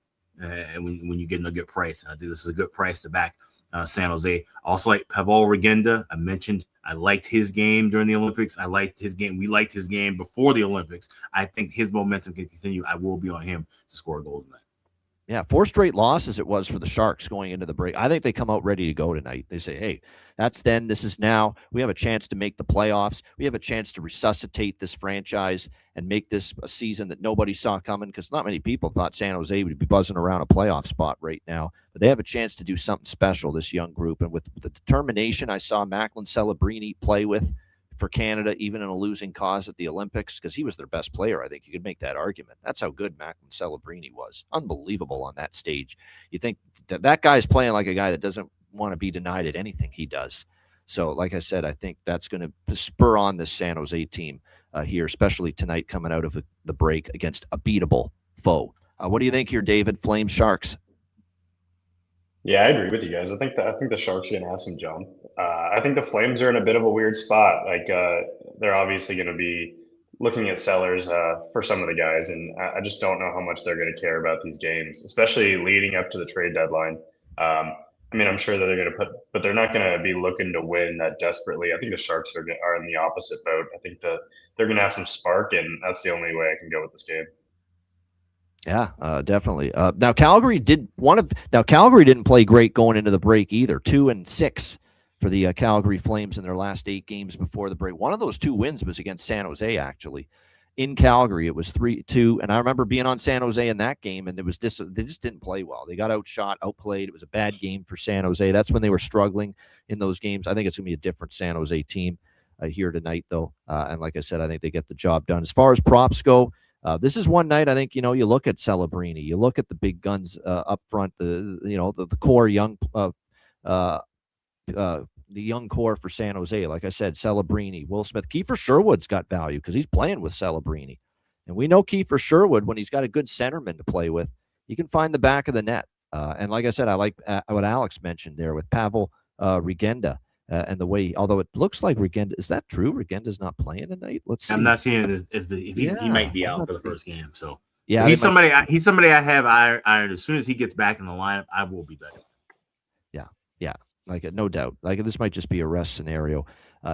[SPEAKER 3] And when you get in a good price, and I think this is a good price to back San Jose. Also like Pavel Regenda. I mentioned I liked his game during the Olympics. I liked his game. We liked his game before the Olympics. I think his momentum can continue. I will be on him to score a goal tonight.
[SPEAKER 2] Yeah, 4 straight losses it was for the Sharks going into the break. I think they come out ready to go tonight. They say, hey, that's then, this is now. We have a chance to make the playoffs. We have a chance to resuscitate this franchise and make this a season that nobody saw coming because not many people thought San Jose would be buzzing around a playoff spot right now. But they have a chance to do something special, this young group. And with the determination I saw Macklin Celebrini play with for Canada, even in a losing cause at the Olympics, because he was their best player. I think you could make that argument. That's how good Macklin Celebrini was. Unbelievable on that stage. You think that guy's playing like a guy that doesn't want to be denied at anything he does. So, like I said, I think that's going to spur on this San Jose team here, especially tonight coming out of the break against a beatable foe. What do you think here, David? Flames, Sharks?
[SPEAKER 4] Yeah, I agree with you guys. I think the Sharks are going to have some jump. I think the Flames are in a bit of a weird spot. Like they're obviously going to be looking at sellers for some of the guys, and I just don't know how much they're going to care about these games, especially leading up to the trade deadline. I mean, I'm sure that they're going to but they're not going to be looking to win that desperately. I think the Sharks are in the opposite boat. I think that they're going to have some spark, and that's the only way I can go with this game.
[SPEAKER 2] Yeah, definitely. Now Calgary didn't play great going into the break either. 2-6 for the Calgary Flames in their last 8 games before the break. One of those 2 wins was against San Jose, actually. In Calgary, it was 3-2, and I remember being on San Jose in that game, and they just didn't play well. They got outplayed. It was a bad game for San Jose. That's when they were struggling in those games. I think it's going to be a different San Jose team here tonight, though. And like I said, I think they get the job done. As far as props go, this is one night I think, you look at Celebrini, you look at the big guns up front, the core young the young core for San Jose. Like I said, Celebrini, Will Smith, Kiefer Sherwood's got value because he's playing with Celebrini. And we know Kiefer Sherwood, when he's got a good centerman to play with, he can find the back of the net. And like I said, I like what Alex mentioned there with Pavel Regenda. And the way, although it looks like Regenda, is that true? Regenda's not playing tonight. Let's see.
[SPEAKER 3] I'm not seeing it if he might be out for the first game. So
[SPEAKER 2] yeah,
[SPEAKER 3] he's somebody I have iron. As soon as he gets back in the lineup, I will be better.
[SPEAKER 2] Yeah, like no doubt. Like this might just be a rest scenario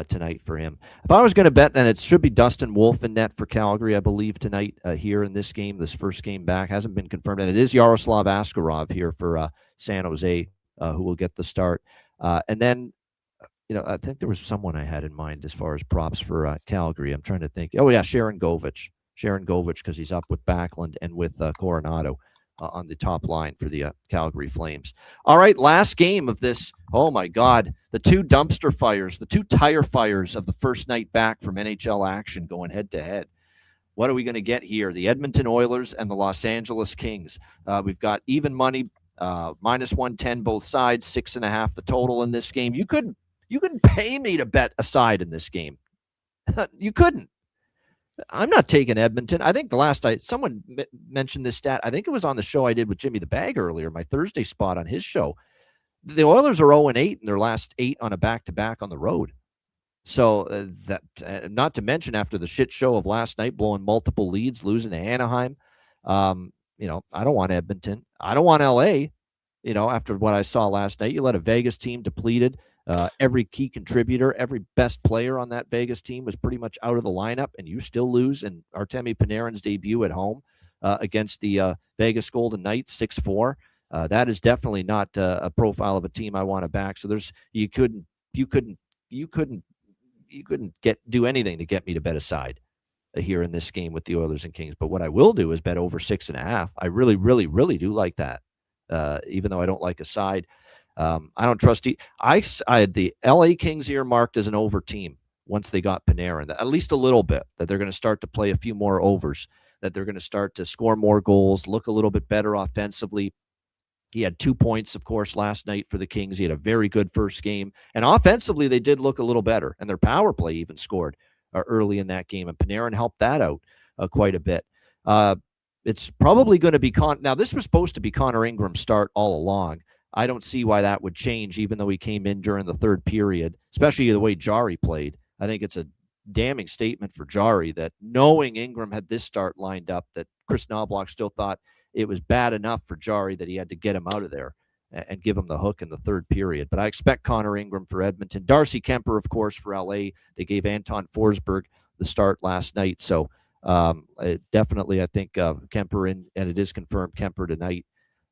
[SPEAKER 2] tonight for him. If I was going to bet, then it should be Dustin Wolf in net for Calgary, I believe, tonight here in this game. This first game back hasn't been confirmed, and it is Yaroslav Askarov here for San Jose who will get the start. And then, I think there was someone I had in mind as far as props for Calgary. I'm trying to think. Oh yeah, Sharon Govich, because he's up with Backlund and with Coronado on the top line for the Calgary Flames. All right, last game of this. Oh my God, the 2 dumpster fires, the 2 tire fires of the first night back from NHL action going head to head. What are we going to get here? The Edmonton Oilers and the Los Angeles Kings. We've got even money, -110 both sides, 6.5 the total in this game. You couldn't pay me to bet a side in this game. You couldn't. I'm not taking Edmonton. I think the last someone mentioned this stat. I think it was on the show I did with Jimmy the Bag earlier, my Thursday spot on his show. The Oilers are 0-8 in their last 8 on a back-to-back on the road. So not to mention after the shit show of last night, blowing multiple leads, losing to Anaheim. I don't want Edmonton. I don't want LA. After what I saw last night, you let a Vegas team depleted. Every key contributor, every best player on that Vegas team was pretty much out of the lineup, and you still lose in Artemi Panarin's debut at home against the Vegas Golden Knights, 6-4. That is definitely not a profile of a team I want to back. So you couldn't do anything to get me to bet a side here in this game with the Oilers and Kings. But what I will do is bet over 6.5. I really, really, really do like that, even though I don't like a side. I don't trust I had the LA Kings earmarked as an over team once they got Panarin, at least a little bit, that they're going to start to play a few more overs, that they're going to start to score more goals, look a little bit better offensively. He had 2 points, of course, last night for the Kings. He had a very good first game. And offensively, they did look a little better. And their power play even scored early in that game. And Panarin helped that out quite a bit. It's probably going to be now, this was supposed to be Connor Ingram's start all along. I don't see why that would change, even though he came in during the third period, especially the way Jari played. I think it's a damning statement for Jari that knowing Ingram had this start lined up, that Chris Knobloch still thought it was bad enough for Jari that he had to get him out of there and give him the hook in the third period. But I expect Connor Ingram for Edmonton. Darcy Kemper, of course, for LA. They gave Anton Forsberg the start last night. So definitely, I think Kemper and it is confirmed Kemper tonight.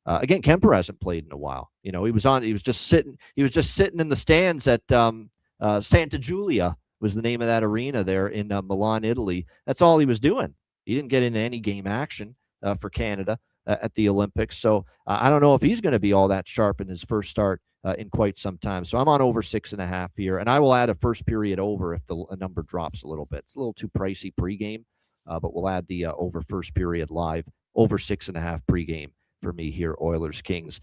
[SPEAKER 2] Again, Kemper hasn't played in a while. He was just sitting in the stands at Santa Giulia was the name of that arena there in Milan, Italy. That's all he was doing. He didn't get into any game action for Canada at the Olympics. So I don't know if he's going to be all that sharp in his first start in quite some time. So I'm on over 6.5 here, and I will add a first period over if the number drops a little bit. It's a little too pricey pregame, but we'll add the over first period live, over 6.5 pregame for me here, Oilers Kings.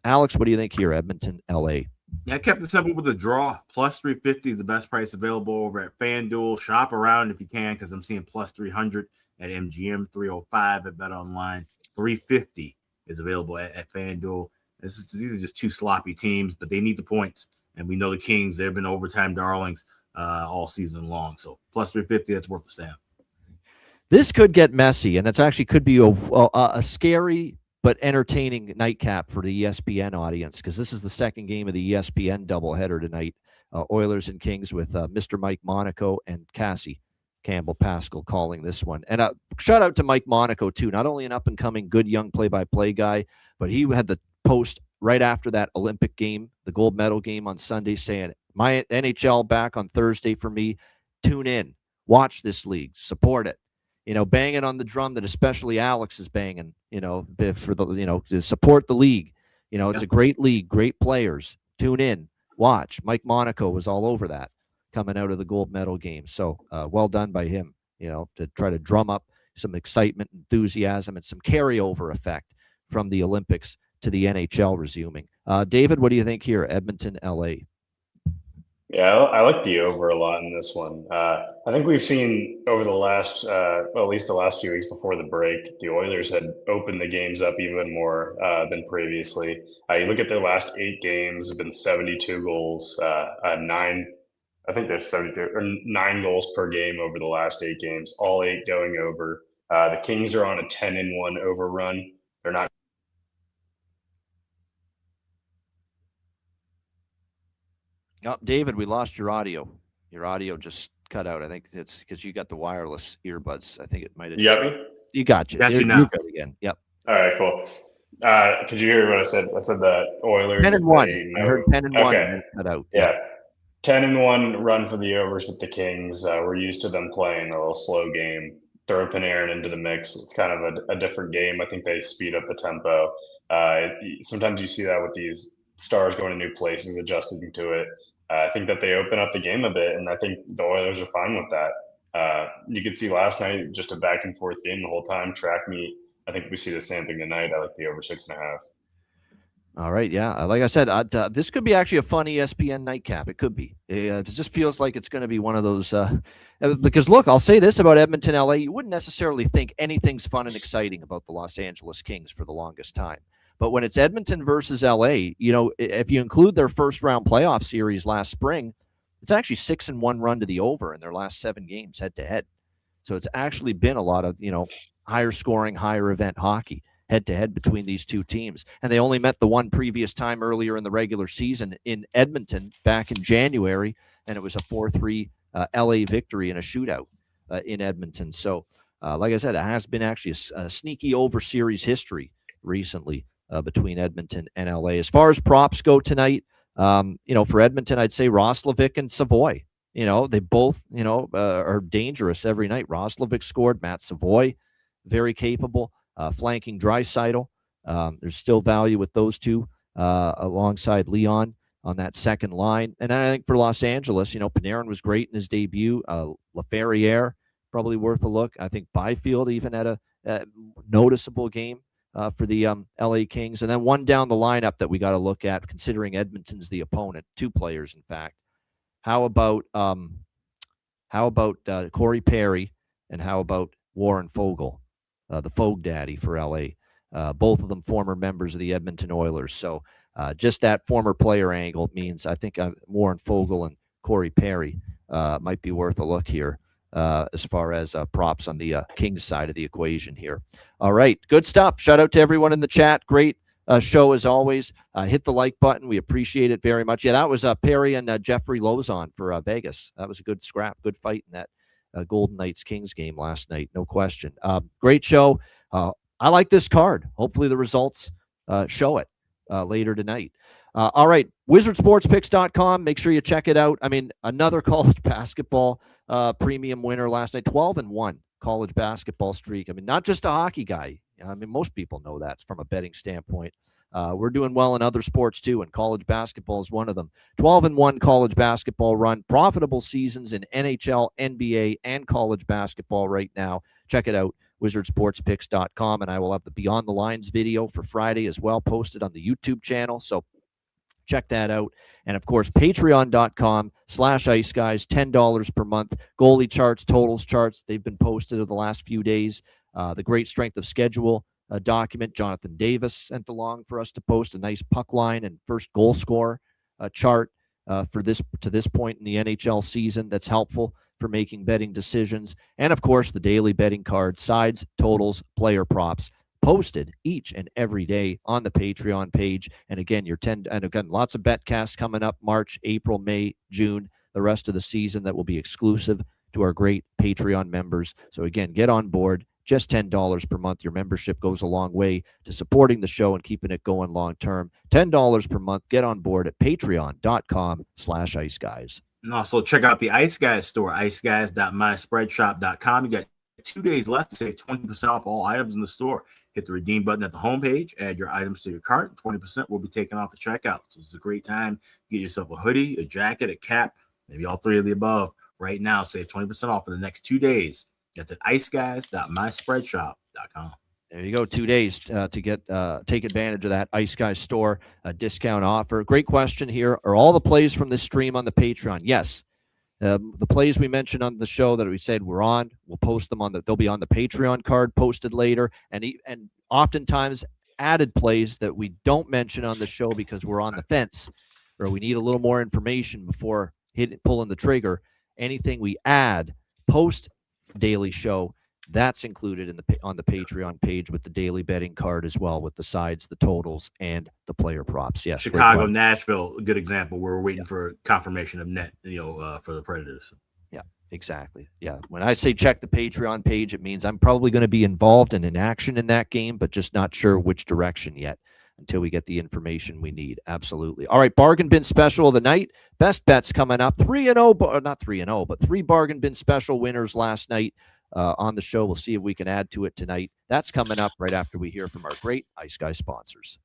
[SPEAKER 2] Alex, what do you think here, Edmonton, LA?
[SPEAKER 3] Yeah, I kept it simple with the draw. Plus 350 is the best price available over at FanDuel. Shop around if you can, because I'm seeing plus 300 at MGM, 305 at BetOnline, 350 is available at FanDuel. These are just 2 sloppy teams, but they need the points. And we know the Kings, they've been overtime darlings all season long. So plus 350, that's worth the stamp.
[SPEAKER 2] This could get messy, and it's actually could be a scary but entertaining nightcap for the ESPN audience, because this is the second game of the ESPN doubleheader tonight. Oilers and Kings with Mr. Mike Monaco and Cassie Campbell Pascal calling this one. And shout out to Mike Monaco, too. Not only an up-and-coming good young play-by-play guy, but he had the post right after that Olympic game, the gold medal game on Sunday, saying, my NHL back on Thursday for me. Tune in. Watch this league. Support it. Banging on the drum that especially Alex is banging, for the, to support the league. It's a great league, great players. Tune in, watch. Mike Monaco was all over that coming out of the gold medal game. So well done by him, to try to drum up some excitement, enthusiasm, and some carryover effect from the Olympics to the NHL resuming. David, what do you think here? Edmonton, LA.
[SPEAKER 4] Yeah, I like the over a lot in this one. I think we've seen over the last, well, at least the last few weeks before the break, the Oilers had opened the games up even more than previously. You look at their last 8 games, have been 72 goals, 9. I think there's 72 or 9 goals per game over the last 8 games, all 8 going over. The Kings are on a 10-1 overrun. They're not.
[SPEAKER 2] Oh, David, we lost your audio. Your audio just cut out. I think it's because you got the wireless earbuds. I think it might have.
[SPEAKER 4] You got me?
[SPEAKER 2] You got you.
[SPEAKER 3] Got you now.
[SPEAKER 2] You're good again. Yep.
[SPEAKER 4] All right, cool. Could you hear what I said? I said the Oilers
[SPEAKER 2] 10-1. I heard 10-1.
[SPEAKER 4] Okay.
[SPEAKER 2] And cut out.
[SPEAKER 4] Yeah. 10-1 run for the overs with the Kings. We're used to them playing a little slow game. Throw Panarin into the mix. It's kind of a different game. I think they speed up the tempo. Sometimes you see that with these stars going to new places, adjusting to it. I think that they open up the game a bit, and I think the Oilers are fine with that. You could see last night just a back and forth game the whole time, track meet. I think we see the same thing tonight. I like the over 6.5.
[SPEAKER 2] All right, yeah. Like I said, this could be actually a fun ESPN nightcap. It could be. It just feels like it's going to be one of those. Because, look, I'll say this about Edmonton, LA. You wouldn't necessarily think anything's fun and exciting about the Los Angeles Kings for the longest time. But when it's Edmonton versus LA, if you include their first-round playoff series last spring, it's actually 6-1 run to the over in their last 7 games head-to-head. So it's actually been a lot of, higher scoring, higher event hockey head-to-head between these two teams. And they only met the one previous time earlier in the regular season in Edmonton back in January, and it was a 4-3 LA victory in a shootout in Edmonton. So, like I said, it has been actually a sneaky over series history recently between Edmonton and LA. As far as props go tonight, for Edmonton, I'd say Roslovic and Savoy. They both, are dangerous every night. Roslovic scored, Matt Savoy, very capable. Flanking Draisaitl. There's still value with those two alongside Leon on that second line. And then I think for Los Angeles, Panarin was great in his debut. Laferriere, probably worth a look. I think Byfield even had a noticeable game for the LA Kings. And then one down the lineup that we got to look at, considering Edmonton's the opponent. 2 players, in fact. How about Corey Perry, and how about Warren Fogle? The Fogue Daddy for LA. Both of them former members of the Edmonton Oilers. So just that former player angle means I think Warren Fogle and Corey Perry might be worth a look here as far as props on the Kings side of the equation here. All right, good stuff. Shout out to everyone in the chat. Great show as always. Hit the like button. We appreciate it very much. Yeah, that was Perry and Jeffrey Lozon for Vegas. That was a good scrap, good fight in that Golden Knights Kings game last night, no question. Great show. I like this card. Hopefully the results show it later tonight. All right, wizardsportspicks.com. Make sure you check it out. I mean, another college basketball premium winner last night, 12-1 college basketball streak. I mean, not just a hockey guy. I mean, most people know that from a betting standpoint. We're doing well in other sports too, and college basketball is one of them. 12-1 college basketball run, profitable seasons in NHL, NBA, and college basketball right now. Check it out, wizardsportspicks.com, and I will have the Beyond the Lines video for Friday as well posted on the YouTube channel, so check that out. And of course, patreon.com/iceguys, $10 per month. Goalie charts, totals charts, they've been posted over the last few days. The great strength of schedule document Jonathan Davis sent along for us to post, a nice puck line and first goal scorer chart to this point in the NHL season that's helpful for making betting decisions. And of course, the daily betting card, sides, totals, player props, posted each and every day on the Patreon page. And again, lots of betcasts coming up March, April, May, June, the rest of the season that will be exclusive to our great Patreon members. So again, get on board. Just $10 per month. Your membership goes a long way to supporting the show and keeping it going long term. $10 per month. Get on board at patreon.com/iceguys.
[SPEAKER 3] And also check out the Ice Guys store, iceguys.myspreadshop.com. You got 2 days left to save 20% off all items in the store. Hit the redeem button at the homepage, add your items to your cart. 20% will be taken off the checkout. So it's a great time to get yourself a hoodie, a jacket, a cap, maybe all three of the above. Right now, save 20% off for the next 2 days. That's at iceguys.myspreadshop.com.
[SPEAKER 2] There you go. 2 days to take advantage of that Ice Guys store discount offer. Great question here. Are all the plays from this stream on the Patreon? Yes. The plays we mentioned on the show that we said we're on, we'll post them they'll be on the Patreon card posted later. And oftentimes added plays that we don't mention on the show because we're on the fence or we need a little more information before pulling the trigger. Anything we add post daily show, that's included on the Patreon page with the daily betting card as well, with the sides, the totals, and the player props. Yes,
[SPEAKER 3] Chicago, Nashville, a good example where we're waiting for confirmation of net, for the Predators.
[SPEAKER 2] Yeah, exactly. Yeah, when I say check the Patreon page, it means I'm probably going to be involved and in action in that game, but just not sure which direction yet until we get the information we need. Absolutely. All right, bargain bin special of the night. Best bets coming up. 3-0, not 3-0, but 3 bargain bin special winners last night on the show. We'll see if we can add to it tonight. That's coming up right after we hear from our great Ice Guy sponsors.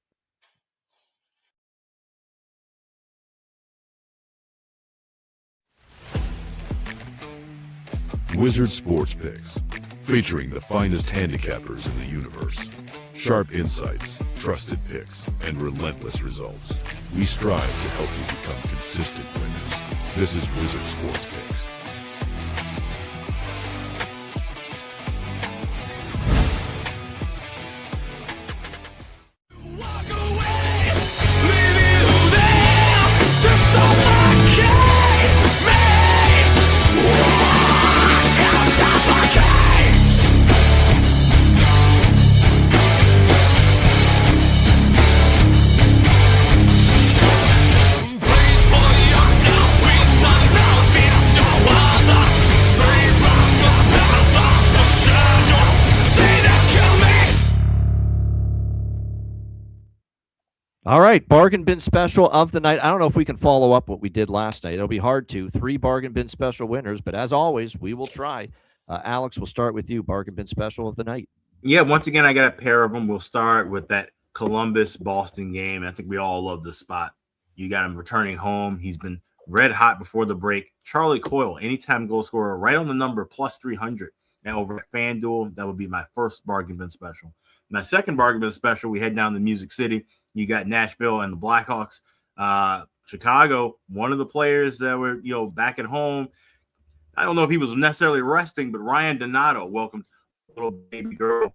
[SPEAKER 5] Wizard Sports Picks, featuring the finest handicappers in the universe. Sharp insights, trusted picks, and relentless results. We strive to help you become consistent winners. This is Wizard Sports Picks.
[SPEAKER 2] All right, bargain bin special of the night. I don't know if we can follow up what we did last night. It'll be hard to. 3 bargain bin special winners, but as always, we will try. Alex, we'll start with you. Bargain bin special of the night.
[SPEAKER 3] Yeah, once again, I got a pair of them. We'll start with that Columbus-Boston game. I think we all love the spot. You got him returning home. He's been red hot before the break. Charlie Coyle, anytime goal scorer, right on the number, plus 300. Now over at FanDuel, that would be my first bargain bin special. My second bargain bin special, we head down to Music City. You got Nashville and the Blackhawks. Chicago, one of the players that were, back at home. I don't know if he was necessarily resting, but Ryan Donato welcomed a little baby girl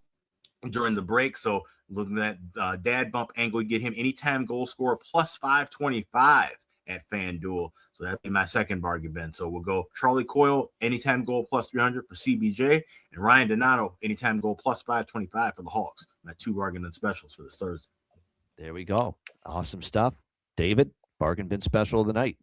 [SPEAKER 3] during the break. So looking at dad bump angle, you get him anytime goal scorer plus 525 at FanDuel. So that'd be my second bargain bin. So we'll go Charlie Coyle, anytime goal plus 300 for CBJ, and Ryan Donato, anytime goal plus 525 for the Hawks. My 2 bargain bin specials for this Thursday.
[SPEAKER 2] There we go. Awesome stuff. David, bargain bin special of the night.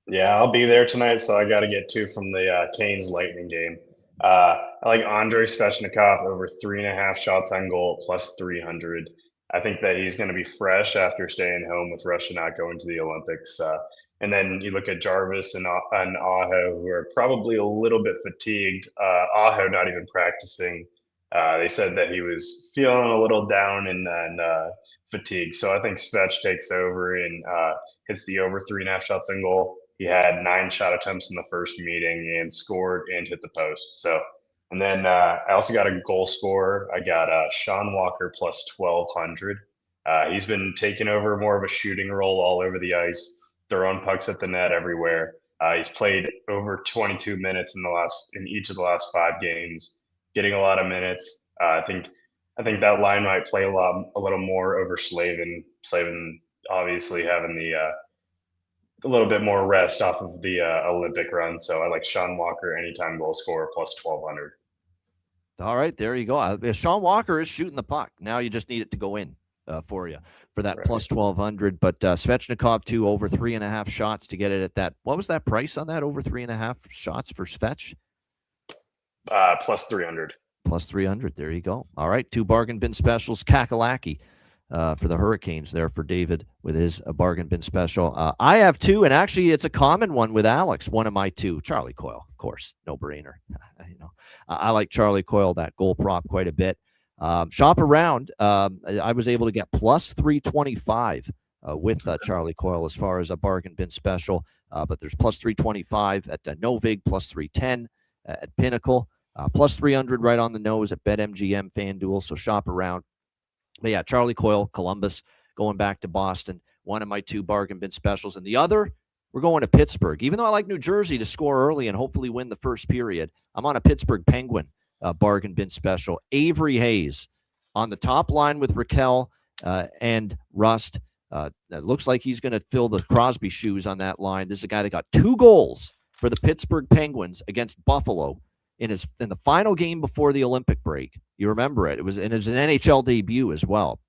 [SPEAKER 4] Yeah, I'll be there tonight, so I got to get 2 from the Canes Lightning game. I like Andrei Svechnikov over 3.5 shots on goal plus 300. I think that he's going to be fresh after staying home with Russia not going to the Olympics. And then you look at Jarvis and Aho, who are probably a little bit fatigued. Aho not even practicing. They said that he was feeling a little down and fatigued. So I think Svech takes over and hits the over 3.5 shots on goal. He had 9 shot attempts in the first meeting and scored and hit the post. So, and then I also got a goal scorer. I got Sean Walker plus 1,200. He's been taking over more of a shooting role all over the ice, throwing pucks at the net everywhere. He's played over 22 minutes in each of the last 5 games, getting a lot of minutes. I think that line might play a little more over Slavin. Slavin obviously having a little bit more rest off of the Olympic run. So I like Sean Walker, anytime goal scorer, plus 1,200.
[SPEAKER 2] All right, there you go. Sean Walker is shooting the puck. Now you just need it to go in for you for that
[SPEAKER 4] Right.
[SPEAKER 2] plus 1,200. But Svechnikov, too, over 3.5 shots to get it at that. What was that price on that? Over 3.5 shots for Svech?
[SPEAKER 4] Plus 300.
[SPEAKER 2] Plus 300. There you go. All right, 2 bargain bin specials. Kakalaki for the Hurricanes there for David with his bargain bin special. I have 2, and actually it's a common one with Alex. One of my 2, Charlie Coyle, of course, no brainer. I like Charlie Coyle, that goal prop, quite a bit. Shop around. I was able to get plus 325 with Charlie Coyle as far as a bargain bin special. But there's plus 325 at Novig, plus 310 at Pinnacle, plus 300 right on the nose at BetMGM, FanDuel. So shop around. But yeah, Charlie Coyle, Columbus, going back to Boston. One of my 2 bargain bin specials. And the other, we're going to Pittsburgh. Even though I like New Jersey to score early and hopefully win the first period, I'm on a Pittsburgh Penguin bargain bin special. Avery Hayes on the top line with Raquel and Rust. It looks like he's going to fill the Crosby shoes on that line. This is a guy that got 2 goals for the Pittsburgh Penguins against Buffalo in the final game before the Olympic break. You remember it. It was an NHL debut as well.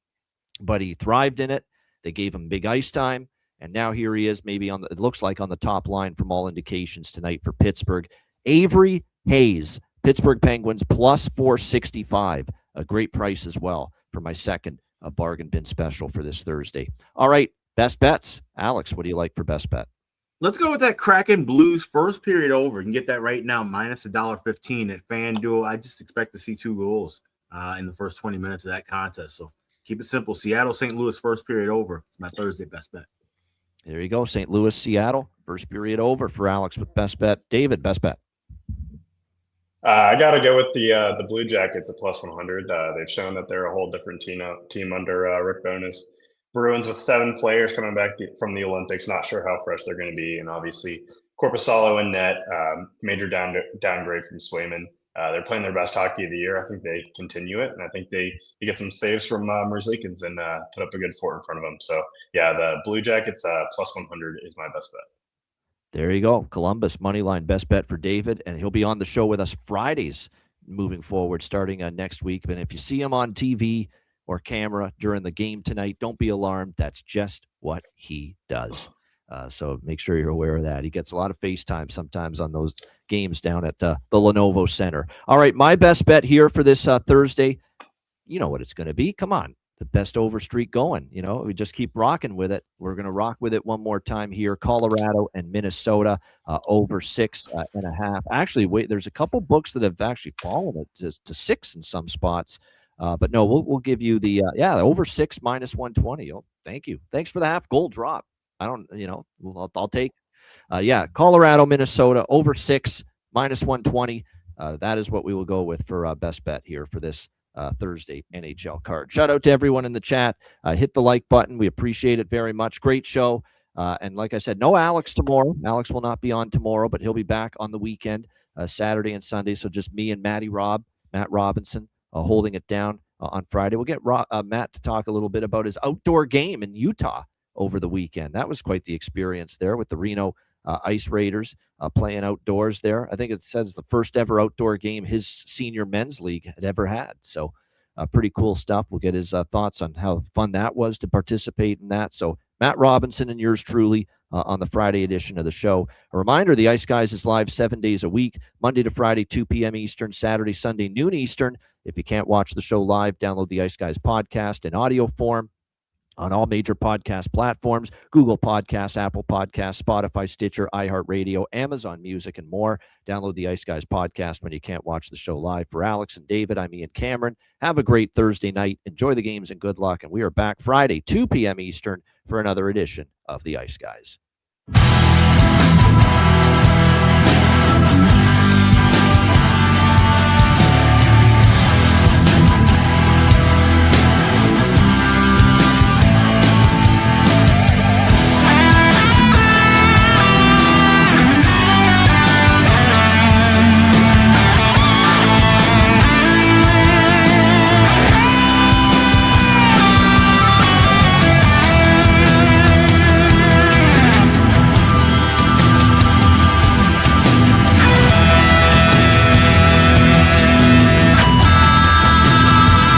[SPEAKER 2] But he thrived in it. They gave him big ice time. And now here he is, maybe it looks like on the top line from all indications tonight for Pittsburgh. Avery Hayes, Pittsburgh Penguins, plus 465. A great price as well for my second bargain bin special for this Thursday. All right, best bets. Alex, what do you like for best bet?
[SPEAKER 3] Let's go with that Kraken Blues first period over. You can get that right now, minus $1.15 at FanDuel. I just expect to see 2 goals in the first 20 minutes of that contest. So keep it simple. Seattle, St. Louis first period over. My Thursday best bet.
[SPEAKER 2] There you go. St. Louis, Seattle, first period over for Alex with best bet. David, best bet.
[SPEAKER 4] I got to go with the Blue Jackets at plus 100. They've shown that they're a whole different team under Rick Bowness. Bruins with 7 players coming back from the Olympics. Not sure how fresh they're going to be. And obviously, Korpisalo in net, major downgrade from Swayman. They're playing their best hockey of the year. I think they continue it. And I think they get some saves from Merzlikins and put up a good fort in front of them. So, yeah, the Blue Jackets plus 100 is my best bet.
[SPEAKER 2] There you go. Columbus moneyline best bet for David, and he'll be on the show with us Fridays moving forward, starting next week. But if you see him on TV or camera during the game tonight, don't be alarmed. That's just what he does. So make sure you're aware of that. He gets a lot of FaceTime sometimes on those games down at the Lenovo Center. All right, my best bet here for this Thursday, you know what it's going to be. Come on. The best over streak going. We just keep rocking with it. We're going to rock with it one more time here. Colorado and Minnesota over 6.5. Actually, wait, there's a couple books that have actually fallen to 6 in some spots. But no, we'll give you the over 6 minus 120. Oh, thank you. Thanks for the half goal drop. I don't, I'll take. Colorado, Minnesota over 6 minus 120. That is what we will go with for best bet here for this Thursday NHL card. Shout out to everyone in the chat. Hit the like button. We appreciate it very much. Great show. And like I said, no Alex tomorrow. Alex will not be on tomorrow, but he'll be back on the weekend, Saturday and Sunday. So just me and Matt Robinson, holding it down on Friday. We'll get Matt to talk a little bit about his outdoor game in Utah over the weekend. That was quite the experience there with the Reno Ice Raiders playing outdoors there. I think it says the first ever outdoor game his senior men's league had ever had. So pretty cool stuff. We'll get his thoughts on how fun that was to participate in that. So Matt Robinson and yours truly on the Friday edition of the show. A reminder, the Ice Guys is live 7 days a week, Monday to Friday, 2 p.m. Eastern, Saturday, Sunday, noon Eastern. If you can't watch the show live, download the Ice Guys podcast in audio form on all major podcast platforms: Google Podcasts, Apple Podcasts, Spotify, Stitcher, iHeartRadio, Amazon Music, and more. Download the Ice Guys podcast when you can't watch the show live. For Alex and David, I'm Ian Cameron. Have a great Thursday night. Enjoy the games and good luck. And we are back Friday, 2 p.m. Eastern, for another edition of the Ice Guys.